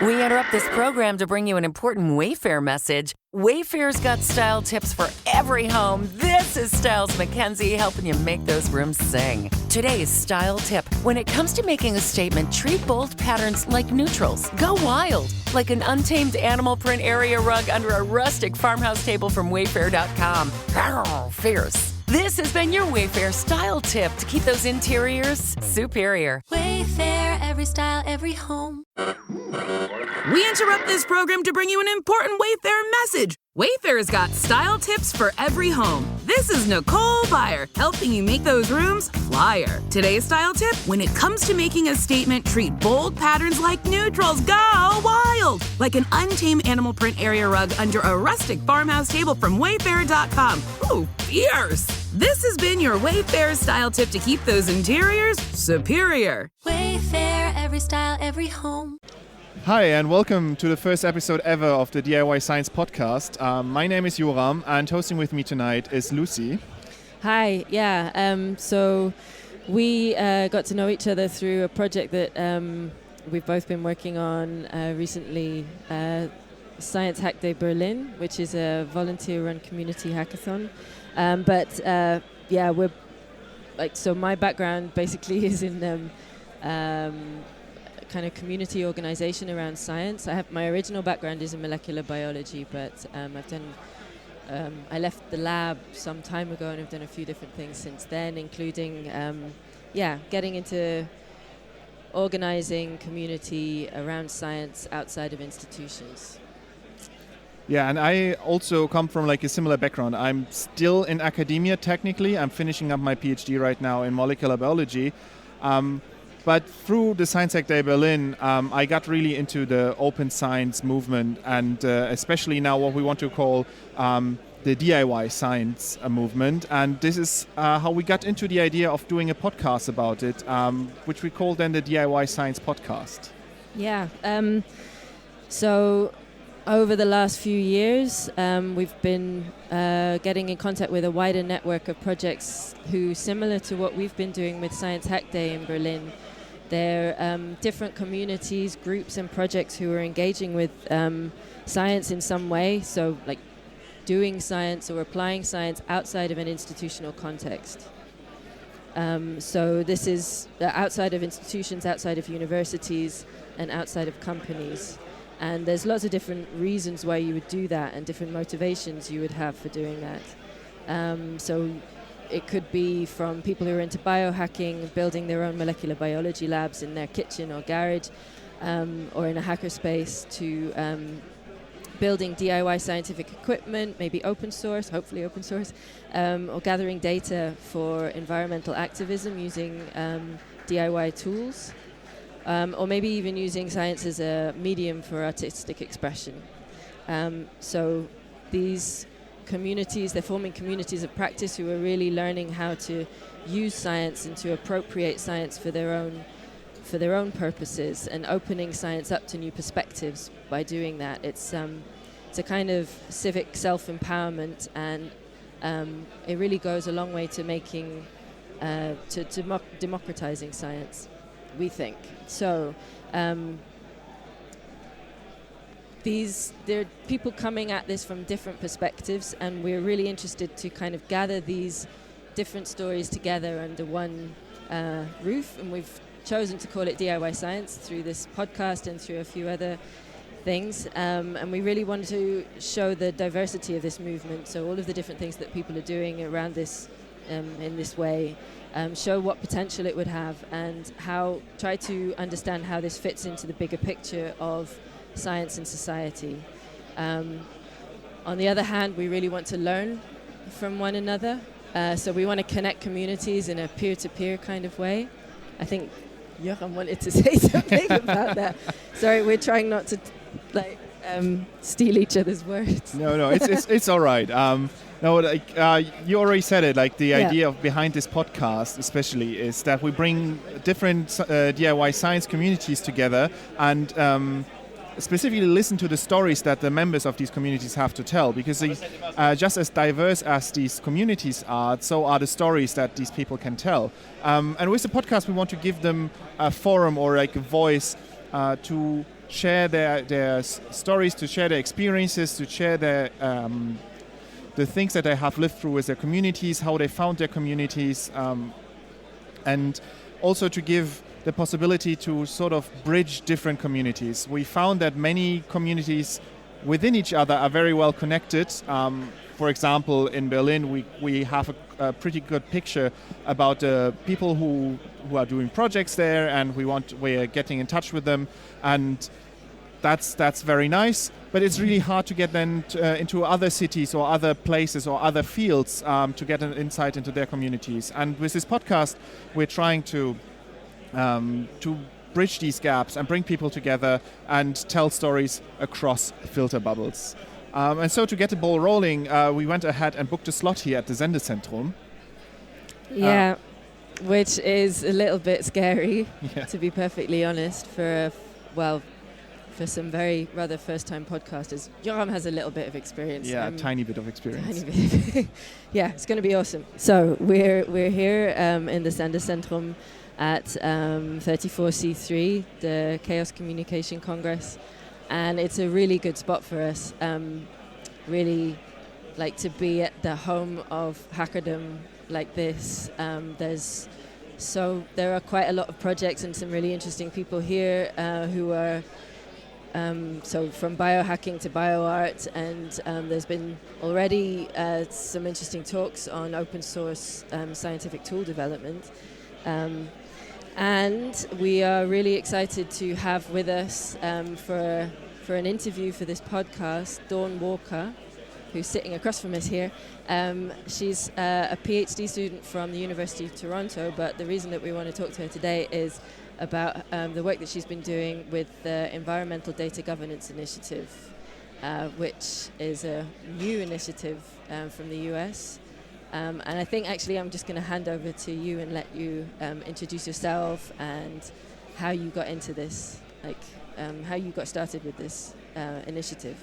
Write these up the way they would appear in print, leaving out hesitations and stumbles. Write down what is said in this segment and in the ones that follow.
We interrupt this program to bring you an important Wayfair message. Wayfair's got style tips for every home. This is Styles McKenzie helping you make those rooms sing. Today's style tip. When it comes to making a statement, treat bold patterns like neutrals. Go wild, like an untamed animal print area rug under a rustic farmhouse table from Wayfair.com. Arr, fierce. This has been your Wayfair style tip to keep those interiors superior. Wayfair, every style, every home. We interrupt this program to bring you an important Wayfair message. Wayfair's got style tips for every home. This is Nicole Byer, helping you make those rooms flyer. Today's style tip, when it comes to making a statement, treat bold patterns like neutrals. Go wild! Like an untamed animal print area rug under a rustic farmhouse table from Wayfair.com. Ooh, fierce! This has been your Wayfair style tip to keep those interiors superior. Wayfair, every style, every home. Hi, and welcome to the first episode ever of the DIY Science Podcast. My name is Joram, and hosting with me tonight is Lucy. Hi, so we got to know each other through a project that we've both been working on recently, Science Hack Day Berlin, which is a volunteer-run community hackathon. We're so my background basically is in kind of community organization around science. My original background is in molecular biology, but I left the lab some time ago and I've done a few different things since then, including getting into organizing community around science outside of institutions. Yeah, and I also come from like a similar background. I'm still in academia technically. I'm finishing up my PhD right now in molecular biology. But through the Science Hack Day Berlin, I got really into the open science movement, and especially now what we want to call the DIY science movement. And this is how we got into the idea of doing a podcast about it, which we call then the DIY Science Podcast. Yeah. So over the last few years, we've been getting in contact with a wider network of projects who, similar to what we've been doing with Science Hack Day in Berlin, they're different communities, groups and projects who are engaging with science in some way, so like doing science or applying science outside of an institutional context. So this is outside of institutions, outside of universities and outside of companies. And there's lots of different reasons why you would do that and different motivations you would have for doing that. So it could be from people who are into biohacking, building their own molecular biology labs in their kitchen or garage, or in a hackerspace, to building DIY scientific equipment, maybe open source, hopefully open source, or gathering data for environmental activism using DIY tools, or maybe even using science as a medium for artistic expression. So these communities, they're forming communities of practice who are really learning how to use science and to appropriate science for their own purposes, and opening science up to new perspectives by doing that. It's a kind of civic self-empowerment, and it really goes a long way to making democratizing science, we think. So there are people coming at this from different perspectives, and we're really interested to kind of gather these different stories together under one roof, and we've chosen to call it DIY Science through this podcast and through a few other things, and we really want to show the diversity of this movement, so all of the different things that people are doing around this in this way, show what potential it would have, and try to understand how this fits into the bigger picture of science and society. On the other hand, we really want to learn from one another, so we want to connect communities in a peer-to-peer kind of way. I think Joram wanted to say something about that. Sorry, we're trying not to steal each other's words. No, it's all right. You already said it. Like the idea behind this podcast, especially, is that we bring different DIY science communities together and specifically listen to the stories that the members of these communities have to tell, because just as diverse as these communities are, so are the stories that these people can tell. And with the podcast, we want to give them a forum or like a voice to share their stories, to share their experiences, to share the things that they have lived through with their communities, how they found their communities, and also to give the possibility to sort of bridge different communities. We found that many communities within each other are very well connected. For example, in Berlin, we have a pretty good picture about the people who are doing projects there, and we're getting in touch with them, and that's very nice. But it's really hard to get them into other cities or other places or other fields to get an insight into their communities. And with this podcast, we're trying to bridge these gaps and bring people together and tell stories across filter bubbles. And so to get the ball rolling, we went ahead and booked a slot here at the Sendezentrum. Yeah, which is a little bit scary, to be perfectly honest, for some very rather first-time podcasters. Joram has a little bit of experience. Yeah, a tiny bit of experience. Yeah, it's going to be awesome. So we're here in the Sendezentrum at 34C3, the Chaos Communication Congress. And it's a really good spot for us. Really like to be at the home of hackerdom like this. There are quite a lot of projects and some really interesting people here who are from biohacking to bioart, and there's been already some interesting talks on open source scientific tool development. And we are really excited to have with us for an interview for this podcast, Dawn Walker, who's sitting across from us here. She's a PhD student from the University of Toronto, but the reason that we want to talk to her today is about the work that she's been doing with the Environmental Data Governance Initiative, which is a new initiative from the US. And I think actually I'm just going to hand over to you and let you introduce yourself and how you got into this, how you got started with this initiative.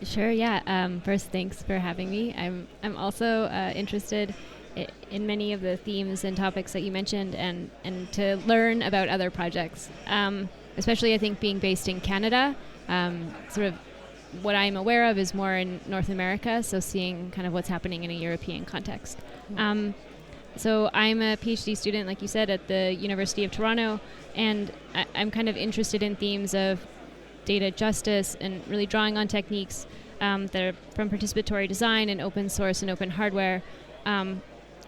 Sure, yeah. First, thanks for having me. I'm also interested in many of the themes and topics that you mentioned, and to learn about other projects, especially I think being based in Canada. Sort of what I'm aware of is more in North America, so seeing kind of what's happening in a European context. So I'm a PhD student, like you said, at the University of Toronto, and I'm kind of interested in themes of data justice and really drawing on techniques that are from participatory design and open source and open hardware.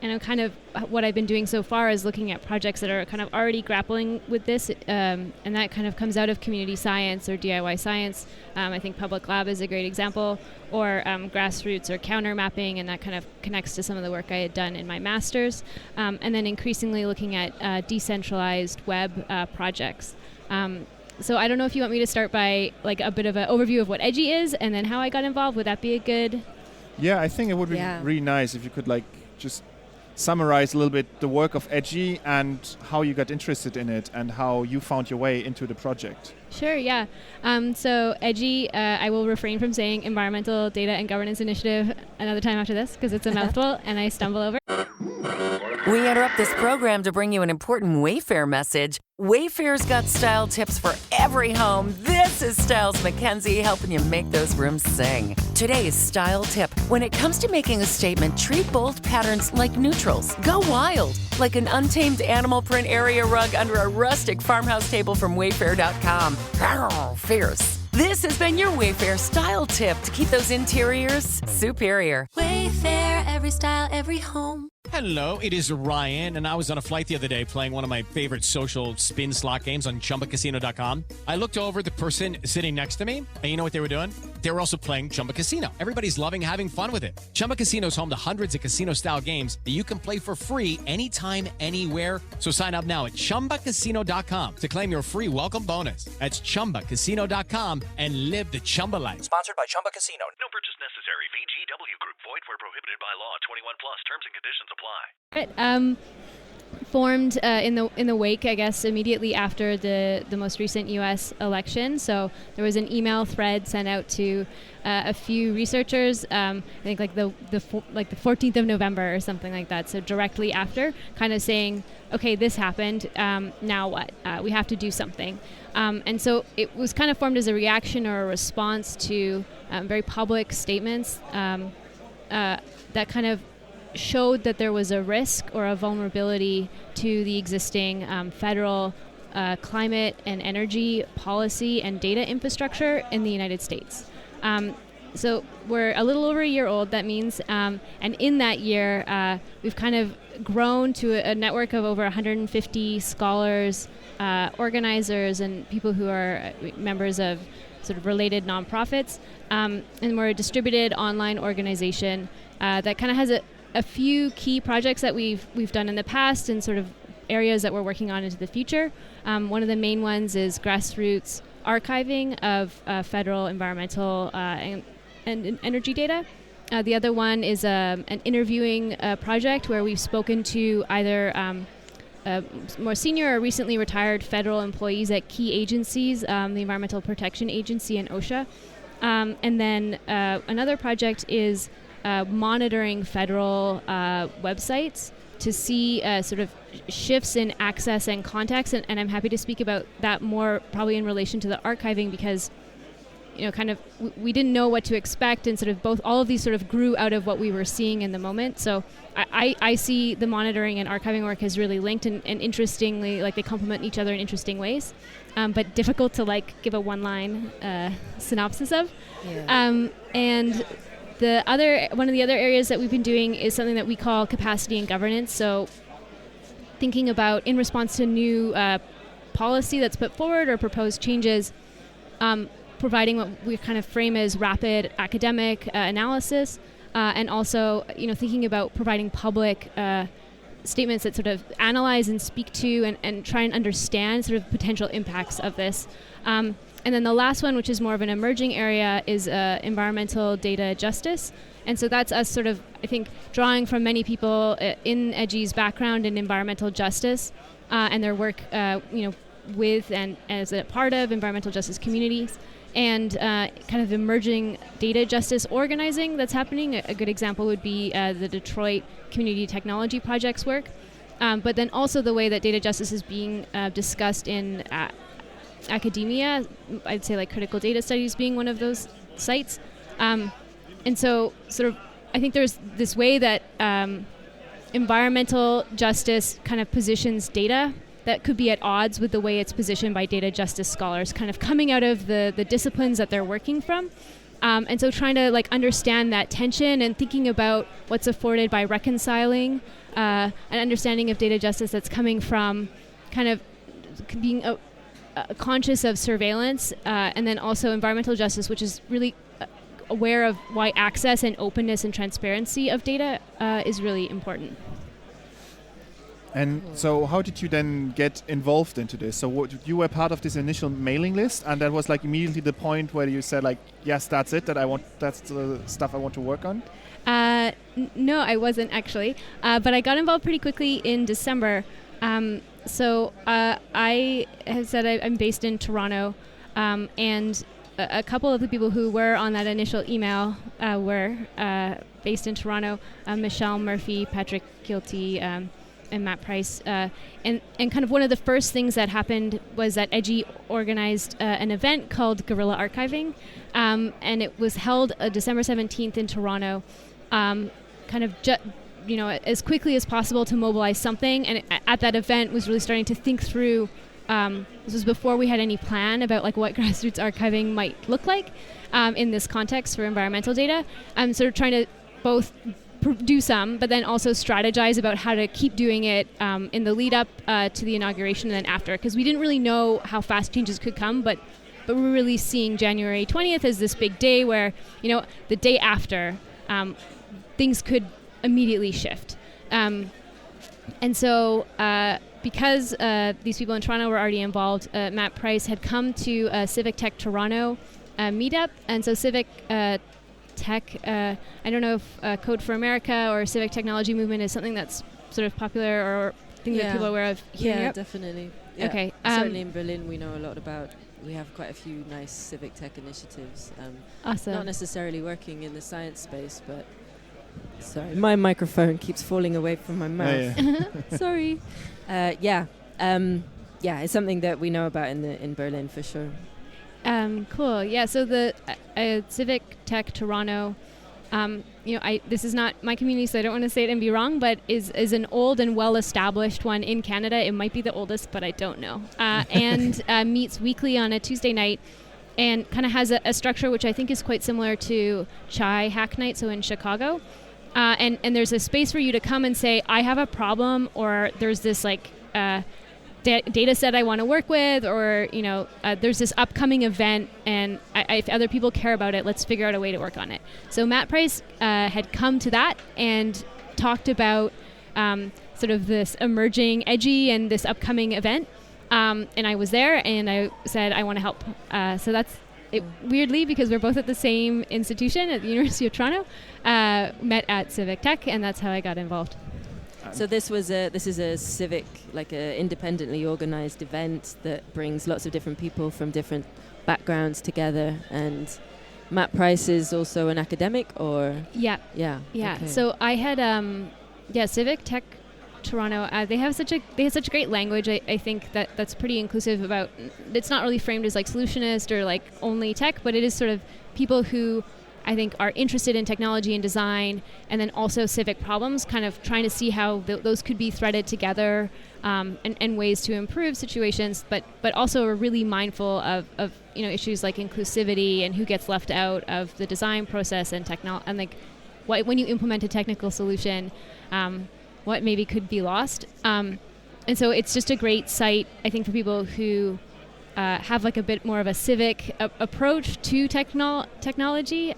And I'm kind of, what I've been doing so far is looking at projects that are kind of already grappling with this, and that kind of comes out of community science or DIY science. I think Public Lab is a great example, or grassroots or counter mapping, and that kind of connects to some of the work I had done in my master's. And then increasingly looking at decentralized web projects. So I don't know if you want me to start by like a bit of an overview of what Edgy is and then how I got involved. Would that be a good? Yeah, I think it would be really nice if you could just summarize a little bit the work of Edgy and how you got interested in it and how you found your way into the project. Sure, yeah. So Edgy, I will refrain from saying Environmental Data and Governance Initiative another time after this because it's a mouthful and I stumble over. We interrupt this program to bring you an important Wayfair message. Wayfair's got style tips for every home. This is Styles McKenzie helping you make those rooms sing. Today's style tip. When it comes to making a statement, treat bold patterns like neutrals. Go wild, like an untamed animal print area rug under a rustic farmhouse table from Wayfair.com. Fierce. This has been your Wayfair style tip to keep those interiors superior. Wayfair, every style, every home. Hello, it is Ryan, and I was on a flight the other day playing one of my favorite social spin slot games on ChumbaCasino.com. I looked over at the person sitting next to me, and you know what they were doing? They were also playing Chumba Casino. Everybody's loving having fun with it. Chumba Casino is home to hundreds of casino-style games that you can play for free anytime, anywhere. So sign up now at ChumbaCasino.com to claim your free welcome bonus. That's ChumbaCasino.com and live the Chumba life. Sponsored by Chumba Casino. No purchase necessary. VGW Group. Void where prohibited by law. 21 plus. Terms and conditions apply. Right, formed in the wake, I guess, immediately after the most recent U.S. election. So there was an email thread sent out to a few researchers. I think like the 14th of November or something like that. So directly after, kind of saying, okay, this happened. Now what? We have to do something. And so it was kind of formed as a reaction or a response to very public statements that kind of showed that there was a risk or a vulnerability to the existing federal climate and energy policy and data infrastructure in the United States. So we're a little over a year old, that means, and in that year, we've kind of grown to a network of over 150 scholars, organizers, and people who are members of sort of related nonprofits. And we're a distributed online organization that kind of has a few key projects that we've done in the past and sort of areas that we're working on into the future. One of the main ones is grassroots archiving of federal environmental and energy data. The other one is an interviewing project where we've spoken to either more senior or recently retired federal employees at key agencies, the Environmental Protection Agency and OSHA. And then another project is monitoring federal websites to see sort of shifts in access and context, and I'm happy to speak about that more probably in relation to the archiving, because kind of we didn't know what to expect, and sort of all of these sort of grew out of what we were seeing in the moment. So I see the monitoring and archiving work as really linked, and interestingly, like they complement each other in interesting ways, but difficult to like give a one-line synopsis of. Yeah. And one of the other areas that we've been doing is something that we call capacity and governance. So thinking about, in response to new policy that's put forward or proposed changes, providing what we kind of frame as rapid academic analysis, and also thinking about providing public statements that sort of analyze and speak to and try and understand sort of potential impacts of this. And then the last one, which is more of an emerging area, is environmental data justice. And so that's us sort of, I think, drawing from many people in EDGI's background in environmental justice and their work, with and as a part of environmental justice communities, and kind of emerging data justice organizing that's happening. A good example would be the Detroit Community Technology Project's work, but then also the way that data justice is being discussed in academia. I'd say like critical data studies being one of those sites. And so sort of I think there's this way that environmental justice kind of positions data that could be at odds with the way it's positioned by data justice scholars, kind of coming out of the disciplines that they're working from. And so trying to like understand that tension and thinking about what's afforded by reconciling an understanding of data justice that's coming from kind of being conscious of surveillance, and then also environmental justice, which is really aware of why access and openness and transparency of data is really important. And so how did you then get involved into this? So you were part of this initial mailing list, and that was like immediately the point where you said like, yes, that's it, that's the stuff I want to work on? No, I wasn't actually, but I got involved pretty quickly in December. So I have said I'm based in Toronto, and a couple of the people who were on that initial email were based in Toronto, Michelle Murphy, Patrick Kilty, and Matt Price. And kind of one of the first things that happened was that EDGI organized an event called Guerrilla Archiving, and it was held December 17th in Toronto, kind of as quickly as possible to mobilize something. And at that event was really starting to think through, this was before we had any plan about like what grassroots archiving might look like in this context for environmental data. Sort of trying to both do some, but then also strategize about how to keep doing it in the lead up to the inauguration and then after, because we didn't really know how fast changes could come, but we're really seeing January 20th as this big day where, the day after, things could immediately shift. And so because these people in Toronto were already involved, Matt Price had come to a Civic Tech Toronto meetup, and so Civic Tech, I don't know if Code for America or Civic Technology Movement is something that's sort of popular or something that people are aware of here in Yeah, Europe? definitely. Yeah. Okay. Certainly in Berlin, we know a lot about. We have quite a few nice civic tech initiatives. Awesome. Not necessarily working in the science space, but sorry, my microphone keeps falling away from my mouth. Sorry. Yeah, it's something that we know about in Berlin for sure. Cool. Yeah. So the Civic Tech Toronto, this is not my community, so I don't want to say it and be wrong, but is an old and well-established one in Canada. It might be the oldest, but I don't know. And meets weekly on a Tuesday night, and kind of has a structure which I think is quite similar to Chai Hack Night, so in Chicago. And there's a space for you to come and say, I have a problem, or there's this data set I want to work with, or there's this upcoming event, and if other people care about it, let's figure out a way to work on it. So Matt Price had come to that and talked about sort of this emerging edgy and this upcoming event, and I was there, and I said I want to help. So that's it. Weirdly, because we're both at the same institution at the University of Toronto, met at Civic Tech, and that's how I got involved. So this is a civic, like a independently organized event that brings lots of different people from different backgrounds together. And Matt Price is also an academic, or yeah. Okay. So I had Civic Tech Toronto. They have such great language. I think that's pretty inclusive about. It's not really framed as like solutionist or like only tech, but it is sort of people who I think are interested in technology and design, and then also civic problems, kind of trying to see how those could be threaded together, and ways to improve situations, but also are really mindful of issues like inclusivity and who gets left out of the design process and and like when you implement a technical solution, what maybe could be lost. And so it's just a great site, I think, for people who have like a bit more of a civic approach to technology,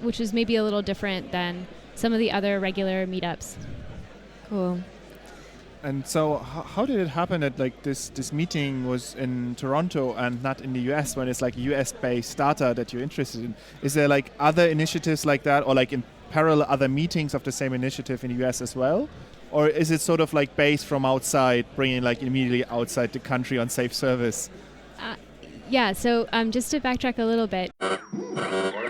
which is maybe a little different than some of the other regular meetups. Cool. And so how did it happen that like this meeting was in Toronto and not in the US, when it's like a US-based startup that you're interested in? Is there like other initiatives like that, or like in parallel other meetings of the same initiative in the US as well? Or is it sort of like based from outside, bringing like immediately outside the country on safe service? So just to backtrack a little bit.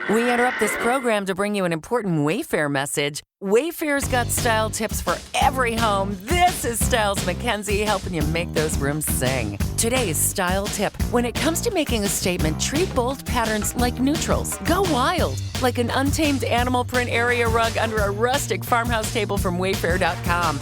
We interrupt this program to bring you an important Wayfair message. Wayfair's got style tips for every home. This is Styles McKenzie helping you make those rooms sing. Today's style tip: when it comes to making a statement, treat bold patterns like neutrals. Go wild, like an untamed animal print area rug under a rustic farmhouse table from Wayfair.com.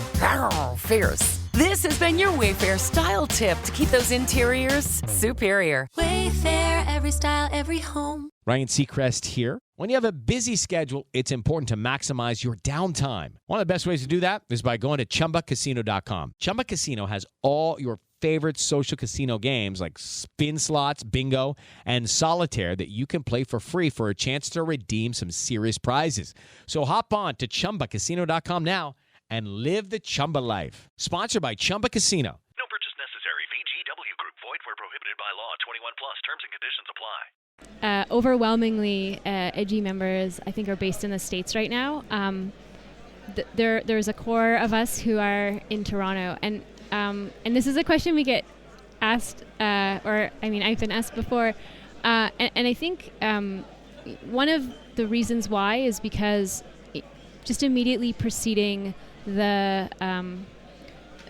Fierce. This has been your Wayfair style tip to keep those interiors superior. Wayfair, every style, every home. Ryan Seacrest here. When you have a busy schedule, it's important to maximize your downtime. One of the best ways to do that is by going to ChumbaCasino.com. Chumba Casino has all your favorite social casino games like spin slots, bingo, and solitaire that you can play for free for a chance to redeem some serious prizes. So hop on to ChumbaCasino.com now and live the Chumba life. Sponsored by Chumba Casino. No purchase necessary. VGW Group. Void where prohibited by law. 21 plus. Terms and conditions apply. Overwhelmingly, edgy members, I think, are based in the States right now. There's a core of us who are in Toronto, and this is a question we get asked, I've been asked before, and I think one of the reasons why is because just immediately preceding the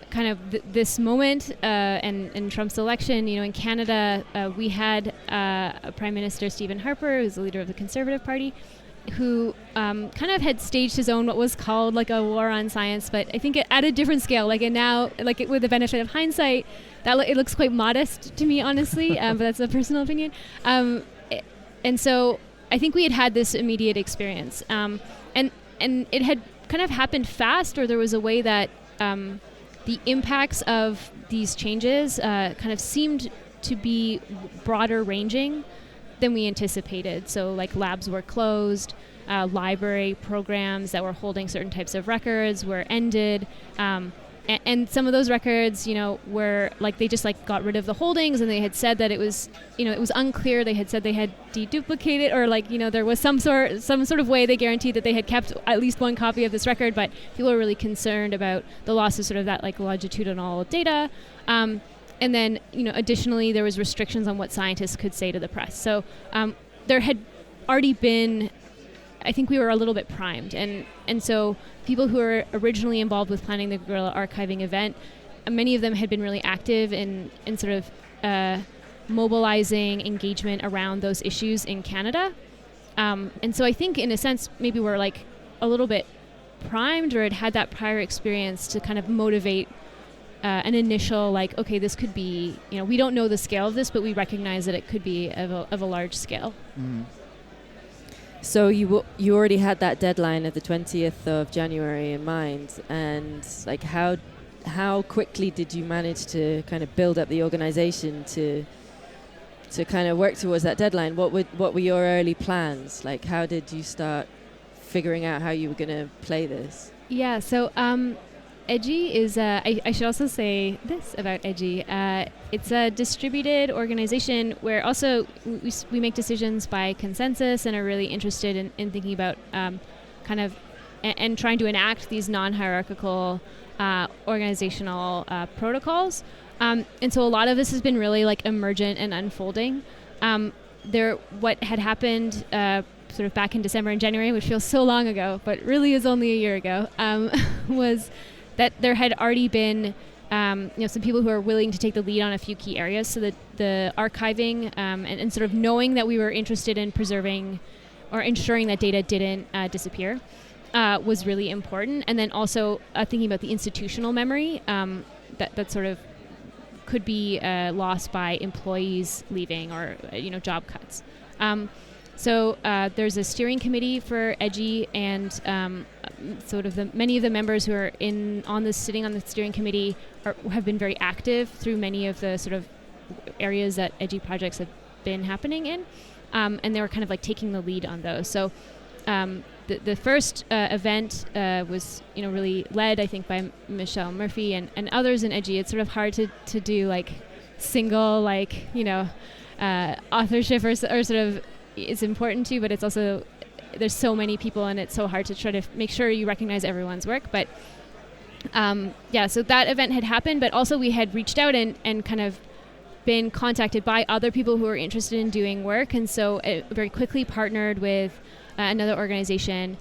kind of this moment and Trump's election, in Canada, we had Prime Minister Stephen Harper, who's the leader of the Conservative Party, who kind of had staged his own what was called like a war on science, but I think at a different scale. With the benefit of hindsight, it looks quite modest to me, honestly, but that's a personal opinion. And so I think we had this immediate experience, and it had kind of happened fast, or there was a way that the impacts of these changes kind of seemed to be broader ranging than we anticipated. So like labs were closed, library programs that were holding certain types of records were ended. and some of those records, were like they just like got rid of the holdings, and they had said that it was, it was unclear. They had said they had deduplicated, or like, there was some sort of way they guaranteed that they had kept at least one copy of this record. But people were really concerned about the loss of sort of that like longitudinal data. And then, additionally, there was restrictions on what scientists could say to the press. So there had already been, I think we were a little bit primed. And so people who were originally involved with planning the Guerrilla Archiving event, many of them had been really active in sort of mobilizing engagement around those issues in Canada. And so I think, in a sense, maybe we're like a little bit primed, or had that prior experience to kind of motivate an initial, like, okay, this could be, we don't know the scale of this, but we recognize that it could be of a large scale. Mm. So you already had that deadline of the 20th of January in mind, and like how quickly did you manage to kind of build up the organization to kind of work towards that deadline? What were your early plans? Like, how did you start figuring out how you were going to play this? Yeah, so EDGI is, I should also say this about EDGI. It's a distributed organization where also we make decisions by consensus and are really interested in thinking about kind of and trying to enact these non-hierarchical organizational protocols. And so a lot of this has been really like emergent and unfolding. What had happened sort of back in December and January, which feels so long ago, but really is only a year ago, was that there had already been some people who are willing to take the lead on a few key areas. So that the archiving and sort of knowing that we were interested in preserving or ensuring that data didn't disappear was really important. And then also thinking about the institutional memory that sort of could be lost by employees leaving or job cuts. So there's a steering committee for EDGI, and sort of many of the members who are sitting on the steering committee have been very active through many of the sort of areas that EDGI projects have been happening in, and they were kind of like taking the lead on those. So the first event was really led, I think, by Michelle Murphy and others in EDGI. It's sort of hard to do like single authorship or sort of. It's important too, but it's also, there's so many people and it's so hard to try to make sure you recognize everyone's work. But so that event had happened, but also we had reached out and kind of been contacted by other people who were interested in doing work. And so it very quickly partnered with another organization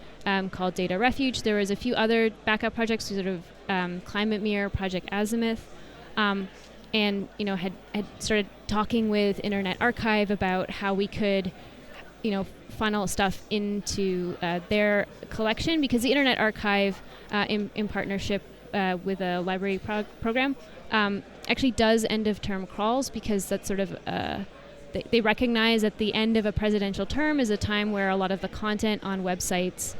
called Data Refuge. There was a few other backup projects, sort of Climate Mirror, Project Azimuth, and had started talking with Internet Archive about how we could funnel stuff into their collection, because the Internet Archive, in partnership with a library program, actually does end-of-term crawls, because that's sort of they recognize that the end of a presidential term is a time where a lot of the content on websites,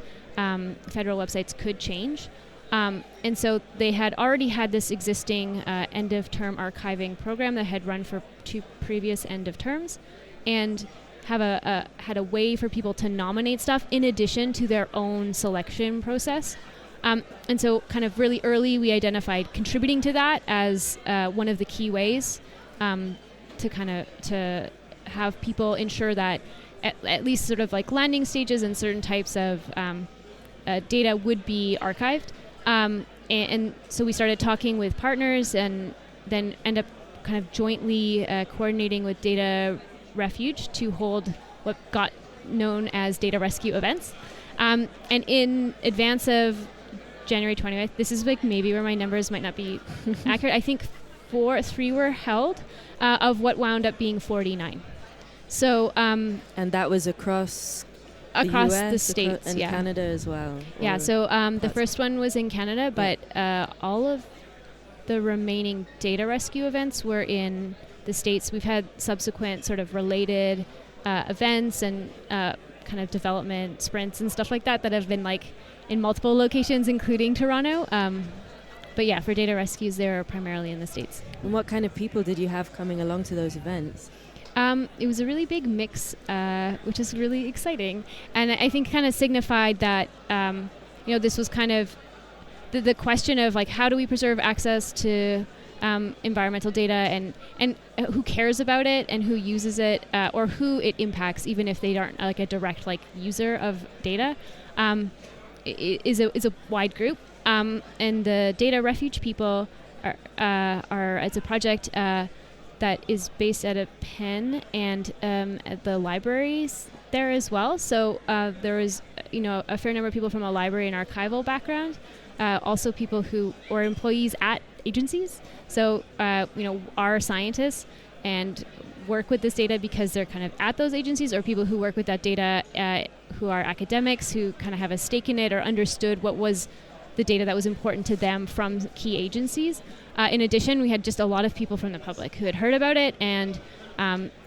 federal websites, could change. And so they had already had this existing end-of-term archiving program that had run for 2 previous end-of-terms, and had a way for people to nominate stuff in addition to their own selection process. And so kind of really early we identified contributing to that as one of the key ways to have people ensure that at least sort of like landing stages and certain types of data would be archived. And so we started talking with partners, and then end up kind of jointly coordinating with Data Refuge to hold what got known as data rescue events. And in advance of January 20th, this is like maybe where my numbers might not be accurate. I think 3 were held of what wound up being 49. So and that was across the US, the states, and Canada as well. Yeah. So the first one was in Canada, but all of the remaining data rescue events were in the States. We've had subsequent sort of related events and kind of development sprints and stuff like that have been like in multiple locations, including Toronto. But yeah, for data rescues, they're primarily in the States. And what kind of people did you have coming along to those events? It was a really big mix, which is really exciting. And I think kind of signified that, this was kind of the question of like how do we preserve access to environmental data and who cares about it and who uses it or who it impacts, even if they aren't like a direct like user of data, is a wide group. And the Data Refuge people are it's a project that is based at a Penn and at the libraries there as well. So there is a fair number of people from a library and archival background, also people who are employees at agencies. So are scientists and work with this data because they're kind of at those agencies, or people who work with that data who are academics who kind of have a stake in it or understood what was the data that was important to them from key agencies. In addition, we had just a lot of people from the public who had heard about it and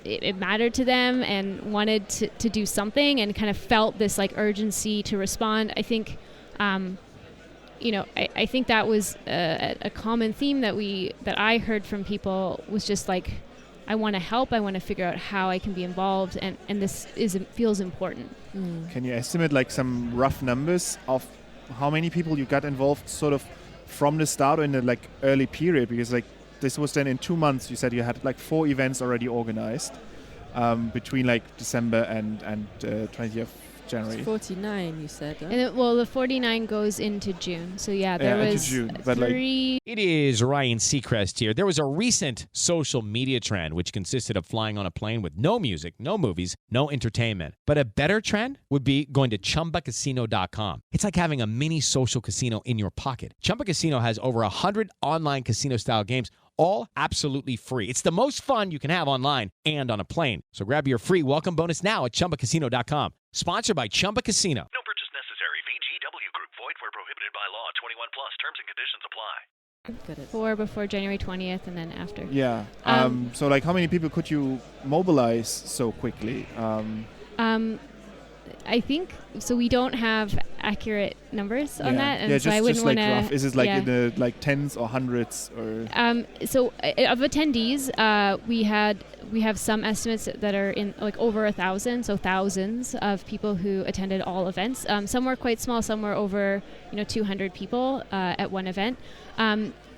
it mattered to them and wanted to do something and kind of felt this like urgency to respond. I think I think that was a common theme that I heard from people was just like, I want to help. I want to figure out how I can be involved, and this feels important. Can you estimate like some rough numbers of how many people you got involved sort of from the start or in the like early period? Because like this was then in 2 months. You said you had like 4 events already organized between like December and 20th January. It's 49, you said. Huh? And the 49 goes into June. So there was June, 3. It is Ryan Seacrest here. There was a recent social media trend which consisted of flying on a plane with no music, no movies, no entertainment. But a better trend would be going to ChumbaCasino.com. It's like having a mini social casino in your pocket. Chumba Casino has over 100 online casino-style games, all absolutely free. It's the most fun you can have online and on a plane. So grab your free welcome bonus now at ChumbaCasino.com. Sponsored by Chumba Casino. No purchase necessary. VGW Group. Void where prohibited by law. 21 plus. Terms and conditions apply. 4 before January 20th and then after. Yeah. So like how many people could you mobilize so quickly? I think so. We don't have accurate numbers on that, and so I wouldn't want to. Rough. Is it like in the like tens or hundreds or? So of attendees, we have some estimates that are in like over 1,000, so thousands of people who attended all events. Some were quite small, some were over 200 people at one event.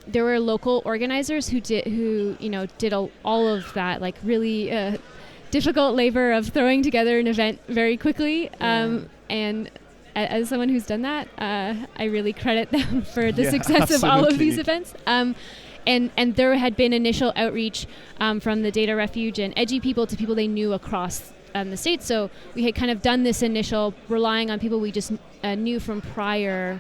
There were local organizers who did all of that, like really. Difficult labor of throwing together an event very quickly, and as someone who's done that, I really credit them for the success of all of these events. And there had been initial outreach from the Data Refuge and Edgy people to people they knew across the state. So we had kind of done this initial relying on people we just knew from prior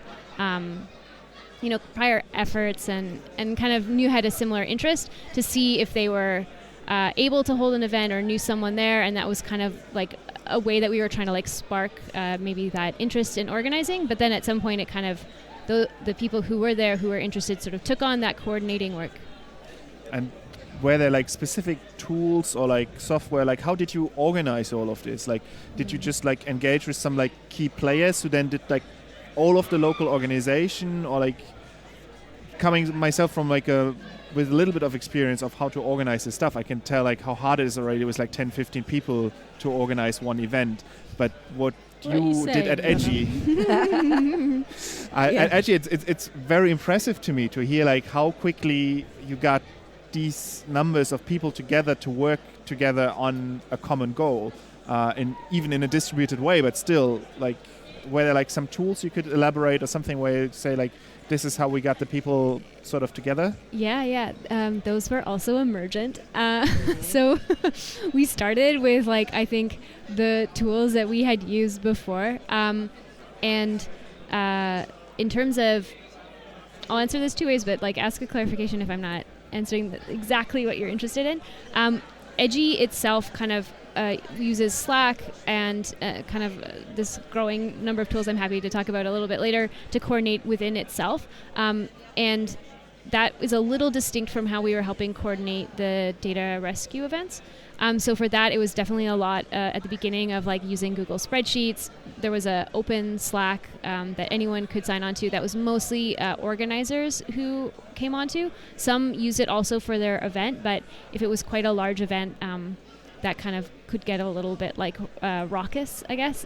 efforts and kind of knew had a similar interest to see if they were able to hold an event or knew someone there, and that was kind of like a way that we were trying to like spark maybe that interest in organizing. But then at some point it kind of the people who were there who were interested sort of took on that coordinating work. And were there like specific tools or like software? Like how did you organize all of this? Like did you just like engage with some like key players who then did like all of the local organization, or like coming myself from like with a little bit of experience of how to organize this stuff, I can tell like how hard it is already. It was like 10-15 people to organize one event. But what you did at Edgy, at Edgy, it's very impressive to me to hear like how quickly you got these numbers of people together to work together on a common goal, even in a distributed way. But still, like, were there like some tools you could elaborate or something where you say like, this is how we got the people sort of together? Yeah. Those were also emergent. So we started with like, I think the tools that we had used before. And in terms of, I'll answer this 2 ways, but like ask a clarification if I'm not answering exactly what you're interested in. Edgy itself kind of uses Slack and kind of this growing number of tools I'm happy to talk about a little bit later to coordinate within itself. And that is a little distinct from how we were helping coordinate the data rescue events. So for that, it was definitely a lot at the beginning of like using Google Spreadsheets. There was an open Slack that anyone could sign on to that was mostly organizers who came onto. Some used it also for their event, but if it was quite a large event, that kind of could get a little bit like raucous, I guess.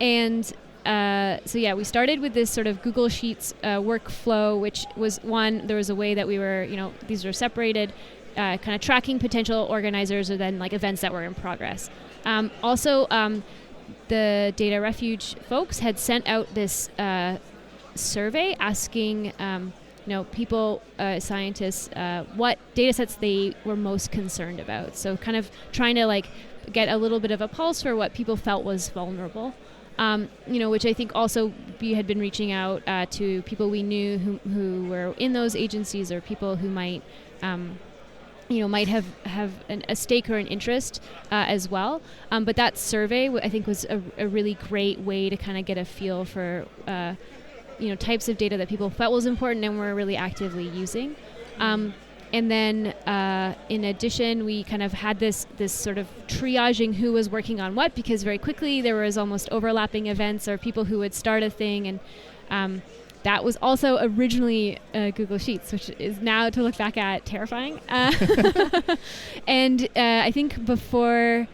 And we started with this sort of Google Sheets workflow, which was there was a way that we were, these were separated, kind of tracking potential organizers or then like events that were in progress. The Data Refuge folks had sent out this survey asking people, scientists, what data sets they were most concerned about. So kind of trying to like get a little bit of a pulse for what people felt was vulnerable. Which I think also we had been reaching out to people we knew who were in those agencies or people who might have a stake or an interest as well. But that survey, I think, was a really great way to kind of get a feel for, types of data that people felt was important and were really actively using. And then in addition, we kind of had this sort of triaging who was working on what, because very quickly there was almost overlapping events or people who would start a thing. And that was also originally Google Sheets, which is now, to look back at, terrifying. And I think before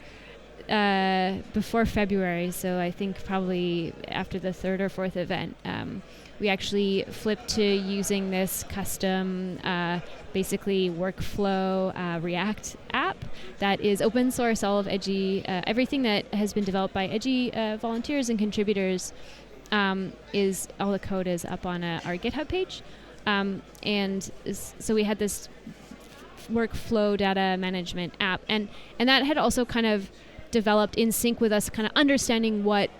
February, so I think probably after the third or fourth event, we actually flipped to using this custom, basically workflow React app that is open source. All of Edgy, everything that has been developed by Edgy volunteers and contributors, is all the code is up on our GitHub page. So we had this workflow data management app, and that had also kind of developed in sync with us kind of understanding what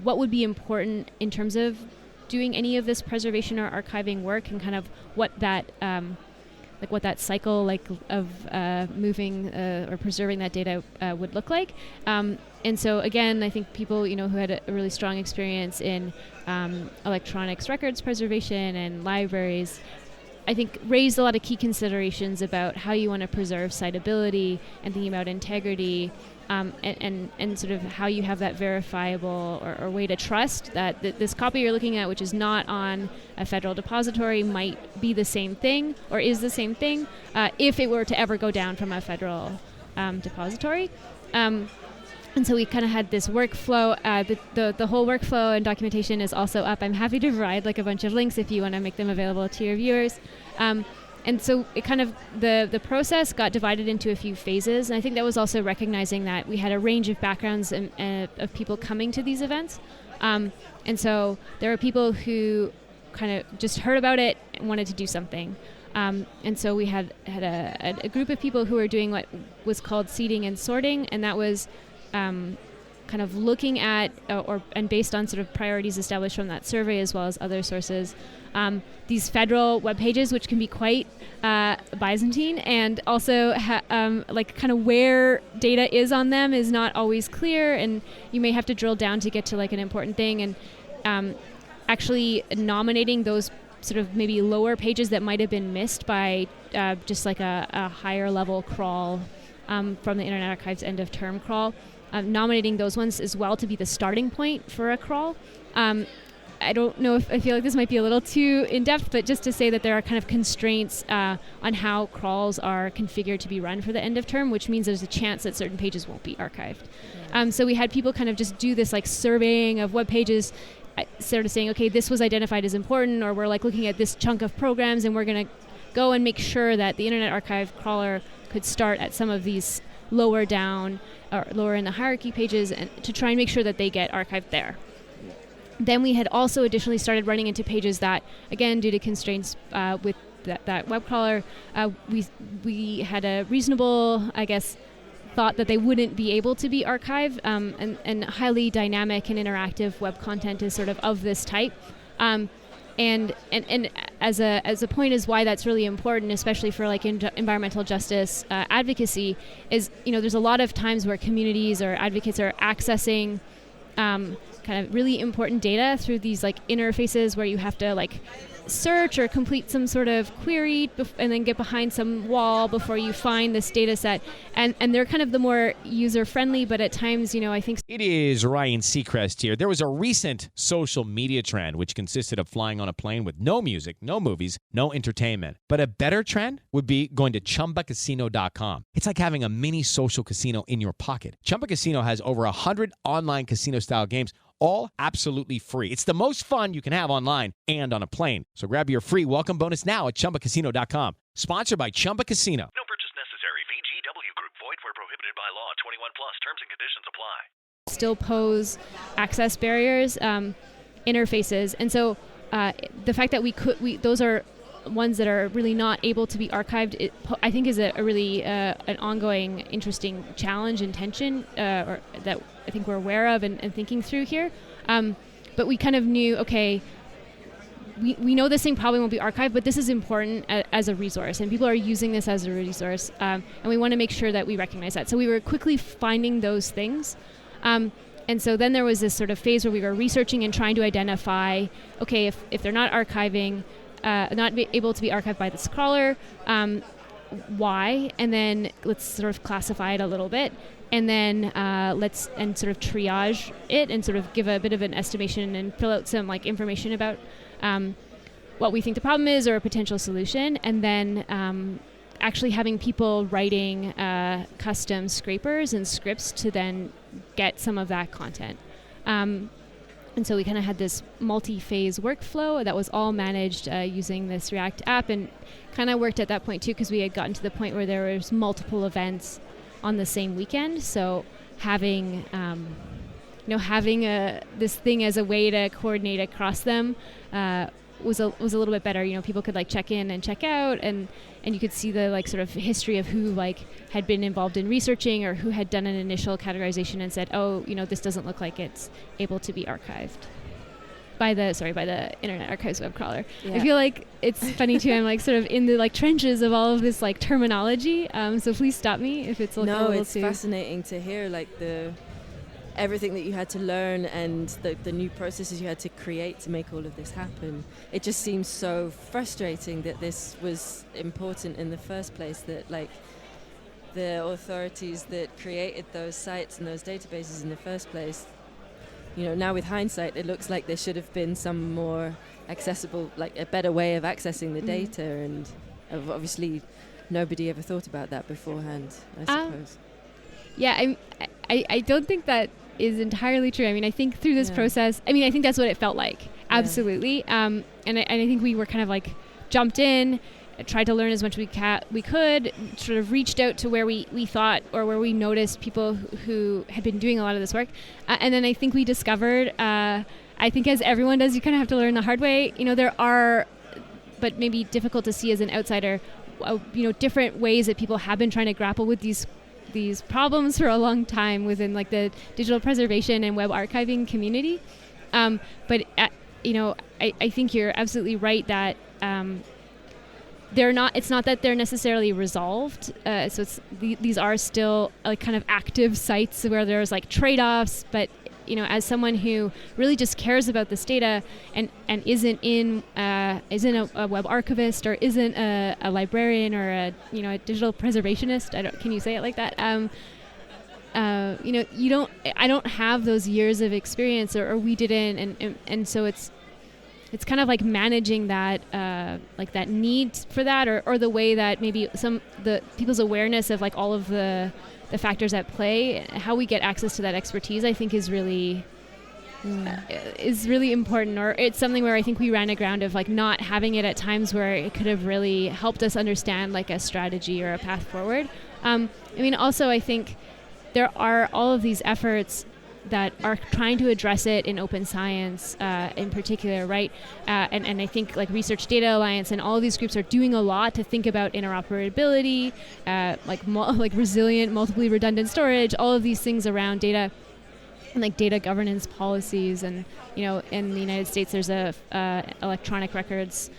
would be important in terms of doing any of this preservation or archiving work, and kind of what that cycle of moving or preserving that data would look like. And so again, I think people who had a really strong experience in electronics records preservation and libraries, I think raised a lot of key considerations about how you want to preserve citability and thinking about integrity, and sort of how you have that verifiable or way to trust that this copy you're looking at, which is not on a federal depository, might be the same thing or is the same thing if it were to ever go down from a federal depository. And so we kind of had this workflow. The whole workflow and documentation is also up. I'm happy to provide like a bunch of links if you want to make them available to your viewers. And so it kind of, the process got divided into a few phases. And I think that was also recognizing that we had a range of backgrounds of people coming to these events. And so there were people who kind of just heard about it and wanted to do something. And so we had a group of people who were doing what was called seeding and sorting. And that was kind of looking at, and based on sort of priorities established from that survey as well as other sources, these federal web pages, which can be quite Byzantine, and also like kind of where data is on them is not always clear, and you may have to drill down to get to like an important thing, and actually nominating those sort of maybe lower pages that might have been missed by just like a higher level crawl from the Internet Archive's end of term crawl. Nominating those ones as well to be the starting point for a crawl. I don't know if I feel like this might be a little too in-depth, but just to say that there are kind of constraints on how crawls are configured to be run for the end of term, which means there's a chance that certain pages won't be archived. So we had people kind of just do this like surveying of web pages, sort of saying, okay, this was identified as important, or we're like looking at this chunk of programs and we're going to go and make sure that the Internet Archive crawler could start at some of these lower down or lower in the hierarchy pages, and to try and make sure that they get archived there. Then we had also additionally started running into pages that, again, due to constraints with that web crawler, we had a reasonable, I guess, thought that they wouldn't be able to be archived, and highly dynamic and interactive web content is sort of this type. And as a point is why that's really important, especially for like environmental justice advocacy, is there's a lot of times where communities or advocates are accessing kind of really important data through these like interfaces where you have to like search or complete some sort of query and then get behind some wall before you find this data set. And they're kind of the more user-friendly, but at times, I think... It is Ryan Seacrest here. There was a recent social media trend which consisted of flying on a plane with no music, no movies, no entertainment. But a better trend would be going to ChumbaCasino.com. It's like having a mini social casino in your pocket. Chumba Casino has over 100 online casino-style games, all absolutely free. It's the most fun you can have online and on a plane. So grab your free welcome bonus now at ChumbaCasino.com. Sponsored by Chumba Casino. No purchase necessary. VGW Group. Void where prohibited by law. 21 plus. Terms and conditions apply. Still pose access barriers, interfaces, and so the fact that those are ones that are really not able to be archived, I think is a really an ongoing interesting challenge and tension or that I think we're aware of and thinking through here. But we kind of knew, okay, we know this thing probably won't be archived, but this is important as a resource, and people are using this as a resource, and we want to make sure that we recognize that. So we were quickly finding those things. And so then there was this sort of phase where we were researching and trying to identify, okay, if they're not archiving, not able to be archived by this crawler, why? And then let's sort of classify it a little bit, and then let's sort of triage it and sort of give a bit of an estimation and fill out some like information about what we think the problem is or a potential solution, and then actually having people writing custom scrapers and scripts to then get some of that content. And so we kind of had this multi-phase workflow that was all managed using this React app, and kind of worked at that point too because we had gotten to the point where there was multiple events on the same weekend. So having this thing as a way to coordinate across them was a little bit better. People could like check in and check out, and you could see the like sort of history of who like had been involved in researching or who had done an initial categorization and said, oh, this doesn't look like it's able to be archived by the Internet Archives web crawler. Yeah. I feel like it's funny too. I'm like sort of in the like trenches of all of this like terminology. So please stop me if it's a little it's too fascinating to hear like everything that you had to learn and the new processes you had to create to make all of this happen. It just seems so frustrating that this was important in the first place, that like the authorities that created those sites and those databases in the first place, now with hindsight, it looks like there should have been some more accessible, like a better way of accessing the data, and obviously nobody ever thought about that beforehand, I suppose. Yeah, I don't think that is entirely true. I mean, I think through this process, I think that's what it felt like. Absolutely. And I think we were kind of like jumped in, tried to learn as much as we could, sort of reached out to where we thought or where we noticed people who had been doing a lot of this work. And then I think we discovered, I think as everyone does, you kind of have to learn the hard way. There are, but maybe difficult to see as an outsider, different ways that people have been trying to grapple with these problems for a long time within like the digital preservation and web archiving community. But I think you're absolutely right that it's not that they're necessarily resolved. So these are still like kind of active sites where there's like trade-offs, but as someone who really just cares about this data and isn't a web archivist or isn't a librarian or a digital preservationist, can you say it like that? I don't have those years of experience, or we didn't, and so it's kind of like managing that like that need for that, or the way that maybe the people's awareness of like all of the factors at play, how we get access to that expertise, I think is really important. Or it's something where I think we ran aground of like not having it at times where it could have really helped us understand like a strategy or a path forward. Also I think there are all of these efforts that are trying to address it in open science in particular, right? And I think like Research Data Alliance and all of these groups are doing a lot to think about interoperability, like resilient, multiply redundant storage, all of these things around data and like data governance policies. And in the United States, there's a electronic records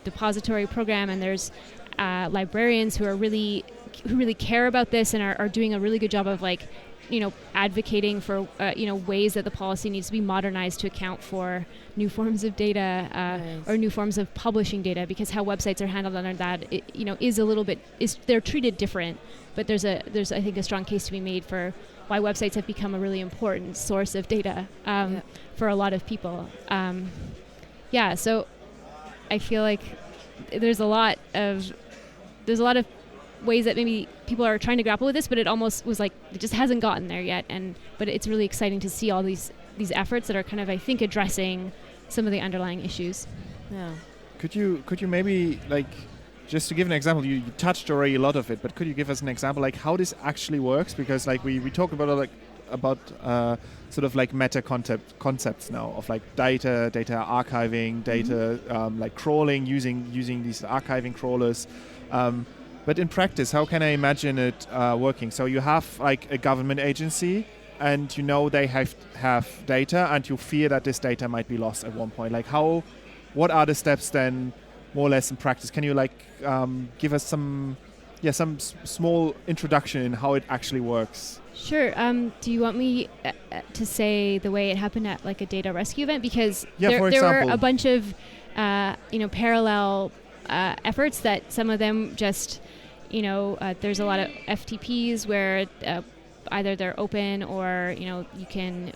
depository program, and there's librarians who really care about this and are doing a really good job of like advocating for ways that the policy needs to be modernized to account for new forms of data Nice. or new forms of publishing data, because how websites are handled under that is a little bit they're treated different, but there's I think a strong case to be made for why websites have become a really important source of data for a lot of people. So I feel like there's a lot of ways that maybe people are trying to grapple with this, but it almost was like it just hasn't gotten there yet. But it's really exciting to see all these these efforts that are kind of, I think, addressing some of the underlying issues. Yeah. Could you maybe, like, just to give an example, you touched already a lot of it, but could you give us an example, like how this actually works? Because like we talk about sort of like meta concepts now of like data archiving, data like crawling, using these archiving crawlers. But in practice, how can I imagine it working? So you have like a government agency, and you know they have data, and you fear that this data might be lost at one point. Like what are the steps then, more or less in practice? Can you like give us some small introduction in how it actually works? Sure. Do you want me to say the way it happened at like a data rescue event? Because there were a bunch of parallel efforts that some of them just there's a lot of FTPs where either they're open or you can